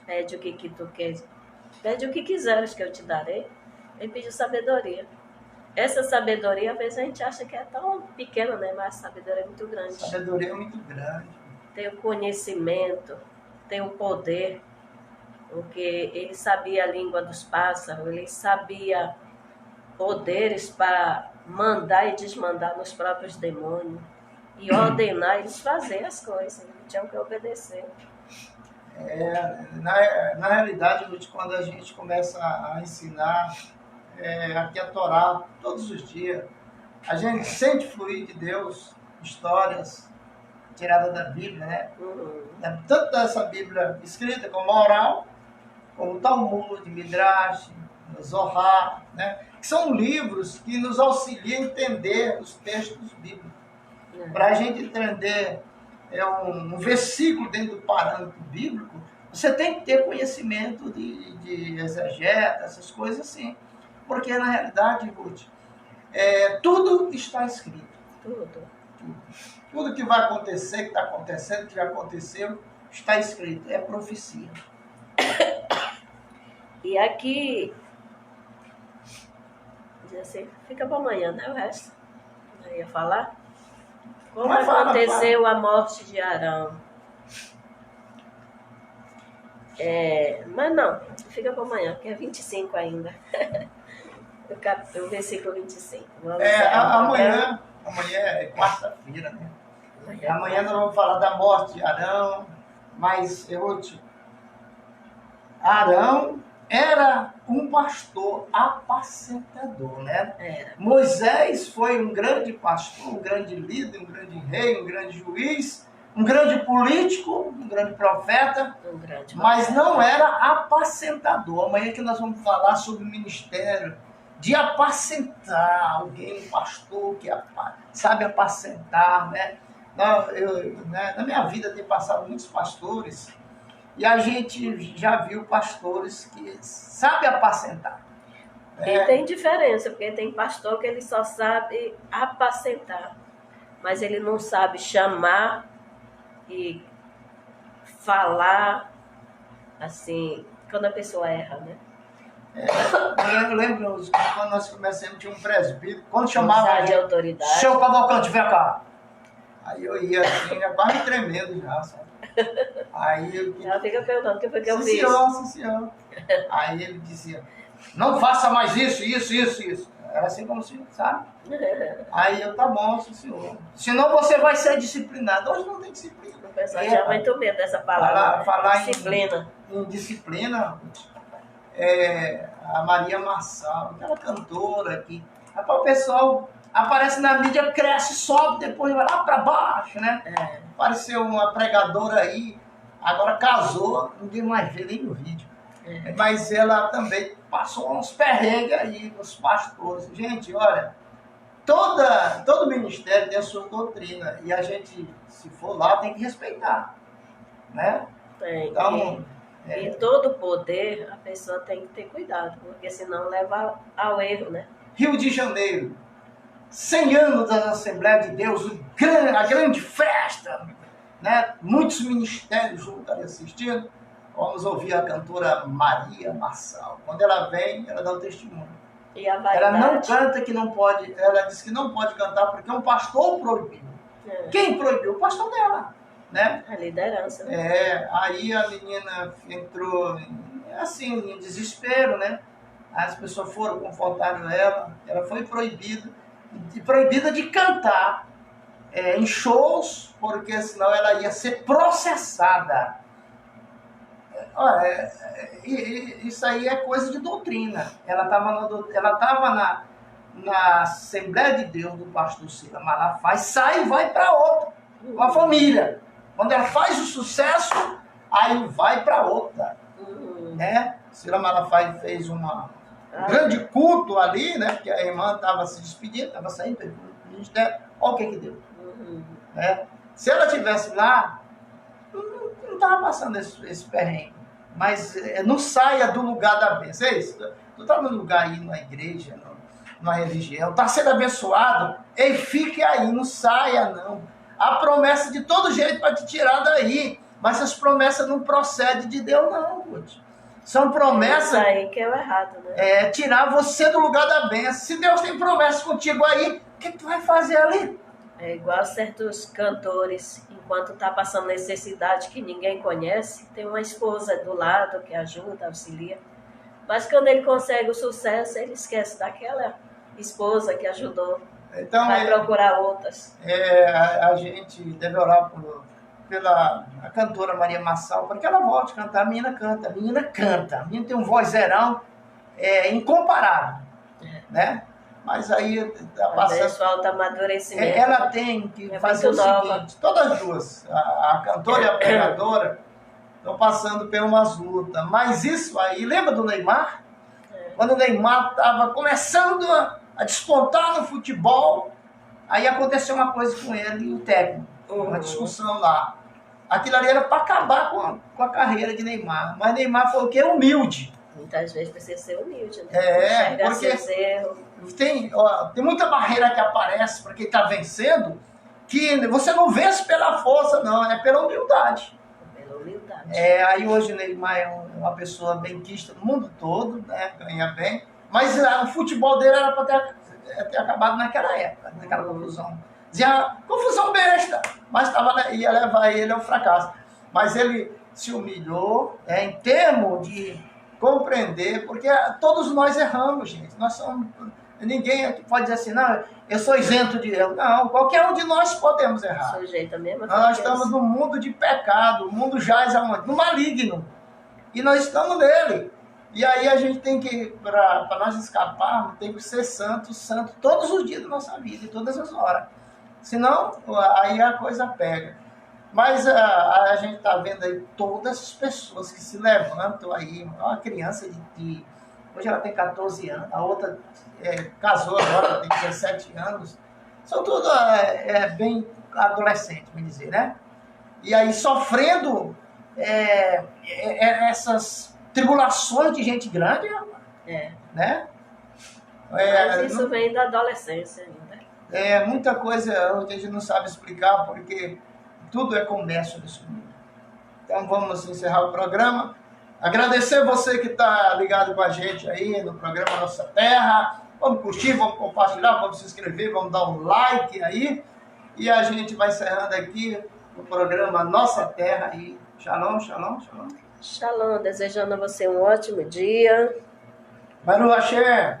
Pede o que tu queres. Pede o que quiseres que eu te darei. Ele pediu sabedoria. Essa sabedoria, às vezes a gente acha que é tão pequena, né? Mas a sabedoria é muito grande. Sabedoria é muito grande. Tem o conhecimento, tem o poder. porque ele sabia a língua dos pássaros, ele sabia poderes para mandar e desmandar nos próprios demônios e ordenar eles fazer as coisas, eles tinham que obedecer. Na realidade, Ruth, quando a gente começa a ensinar aqui a Torá todos os dias, a gente sente fluir de Deus histórias tiradas da Bíblia, né? Tanto dessa Bíblia escrita como oral, como Talmud, Midrash, Zohar, né? Que são livros que nos auxiliam a entender os textos bíblicos. Para a gente entender um versículo dentro do parâmetro bíblico, você tem que ter conhecimento de exegeta, essas coisas assim. Porque, na realidade, Ruth, tudo está escrito. Tudo que vai acontecer, que está acontecendo, que já aconteceu, está escrito. É profecia. E aqui, diz assim, fica para amanhã, né? O resto. Eu ia falar. Como aconteceu a morte de Arão? Mas não, fica para amanhã, porque é 25 ainda. O versículo 25. Amanhã é quarta-feira, né? Amanhã nós vamos falar da morte de Arão, mas Arão era um pastor apacentador, né? Moisés foi um grande pastor, um grande líder, um grande rei, um grande juiz, um grande político, um grande profeta, mas não era apacentador. Amanhã que nós vamos falar sobre o ministério de apacentar alguém, um pastor que sabe apacentar, né? Na minha vida tem passado muitos pastores e a gente já viu pastores que sabem apacentar. E tem diferença, porque tem pastor que ele só sabe apacentar, mas ele não sabe chamar e falar assim, quando a pessoa erra, né? Eu lembro quando nós começamos, tinha um presbítero, quando chamava de autoridade. Seu Cavalcante, vem cá. Aí eu ia assim, já quase tremendo já, sabe? Aí ela fica perguntando o que foi que eu fiz. Sim, senhor. Aí ele dizia, não faça mais isso. Era assim como se, sabe? Aí eu, tá bom, senhor. Senão você vai ser disciplinado. Hoje não tem disciplina. O pessoal tinha muito medo dessa palavra. Falar disciplina. Em disciplina, a Maria Marçal, aquela cantora que o pessoal aparece na mídia, cresce, sobe, depois vai lá para baixo, né? Apareceu uma pregadora aí, agora casou, ninguém mais vê nem no vídeo. Mas ela também passou uns perrengues aí com os pastores. Gente, olha, todo ministério tem a sua doutrina e a gente, se for lá, tem que respeitar, né? Tem. Então, e todo poder, a pessoa tem que ter cuidado, porque senão leva ao erro, né? Rio de Janeiro, 100 anos da Assembleia de Deus, a grande festa, né? Muitos ministérios juntos ali assistindo. Vamos ouvir a cantora Maria Marçal. Quando ela vem, ela dá o testemunho. E a vaidade? Ela não canta que não pode, ela diz que não pode cantar porque um pastor proibiu. Quem proibiu? O pastor dela, né? A liderança. Né? Aí a menina entrou assim, em desespero, né? As pessoas foram, confortaram ela foi proibida de cantar em shows, porque senão ela ia ser processada. Olha, isso aí é coisa de doutrina. Ela estava na Assembleia de Deus do pastor Cila Malafaia, sai e vai para outra, uma família. Quando ela faz o sucesso, aí vai para outra. Né? Cila Malafaia fez um grande culto ali, né? Porque a irmã estava se despedindo, estava saindo do ministério. Olha o que deu. Né? Se ela estivesse lá, não estava passando esse perrengue. Mas não saia do lugar da bênção. É isso. Tu está no lugar aí, numa igreja, numa religião, está sendo abençoado, e fique aí, não saia não. Há promessa de todo jeito para te tirar daí, mas essas promessas não procedem de Deus não, Ruth. São promessas... Isso aí que é o errado, né? Tirar você do lugar da bênção. Se Deus tem promessas contigo aí, o que tu vai fazer ali? É igual certos cantores, enquanto está passando necessidade que ninguém conhece, tem uma esposa do lado que ajuda, auxilia. Mas quando ele consegue o sucesso, ele esquece daquela esposa que ajudou. Então, Vai procurar outras. a gente deve orar pela a cantora Maria Massal, para que ela volte a cantar. A menina canta, a menina tem um vozeirão incomparável, né? Mas aí tá Às passando. vezes falta amadurecimento. Ela tem que fazer o seguinte: todas as duas, a cantora e a pregadora, estão passando por umas lutas. Mas isso aí, lembra do Neymar? Quando o Neymar estava começando a despontar no futebol, aí aconteceu uma coisa com ele e o técnico, uma discussão lá. Aquilo ali era para acabar com a carreira de Neymar. Mas Neymar foi o quê? Humilde. Muitas vezes precisa ser humilde, né? Enxergar seus erros. Tem muita barreira que aparece para quem está vencendo, que você não vence pela força, não, é pela humildade. Pela humildade. Aí hoje o Neymar é uma pessoa bem quista no mundo todo, né? Ganha bem, mas o futebol dele era para ter acabado naquela época, naquela confusão. Dizia, confusão besta, mas ia levar ele ao fracasso. Mas ele se humilhou em termos de compreender, porque todos nós erramos, gente. Nós somos... Ninguém pode dizer assim, não, eu sou isento de erro. Não, qualquer um de nós podemos errar. Sujeito mesmo. Nós estamos no mundo de pecado, o mundo jaz aonde? No maligno. E nós estamos nele. E aí a gente tem que, para nós escaparmos, tem que ser santo todos os dias da nossa vida, todas as horas. Senão, aí a coisa pega. Mas a gente está vendo aí todas as pessoas que se levantam aí. Uma criança hoje ela tem 14 anos, a outra casou agora, tem 17 anos. São tudo bem adolescentes, me dizer, né? E aí sofrendo essas tribulações de gente grande, né? Mas isso vem da adolescência ainda. Muita coisa a gente não sabe explicar, porque tudo é comércio nesse mundo. Então vamos encerrar o programa. Agradecer você que está ligado com a gente aí no programa Nossa Terra. Vamos curtir, vamos compartilhar, vamos se inscrever, vamos dar um like aí. E a gente vai encerrando aqui o programa Nossa Terra aí. Shalom, shalom, shalom. Shalom, desejando a você um ótimo dia. Baruch Hashem.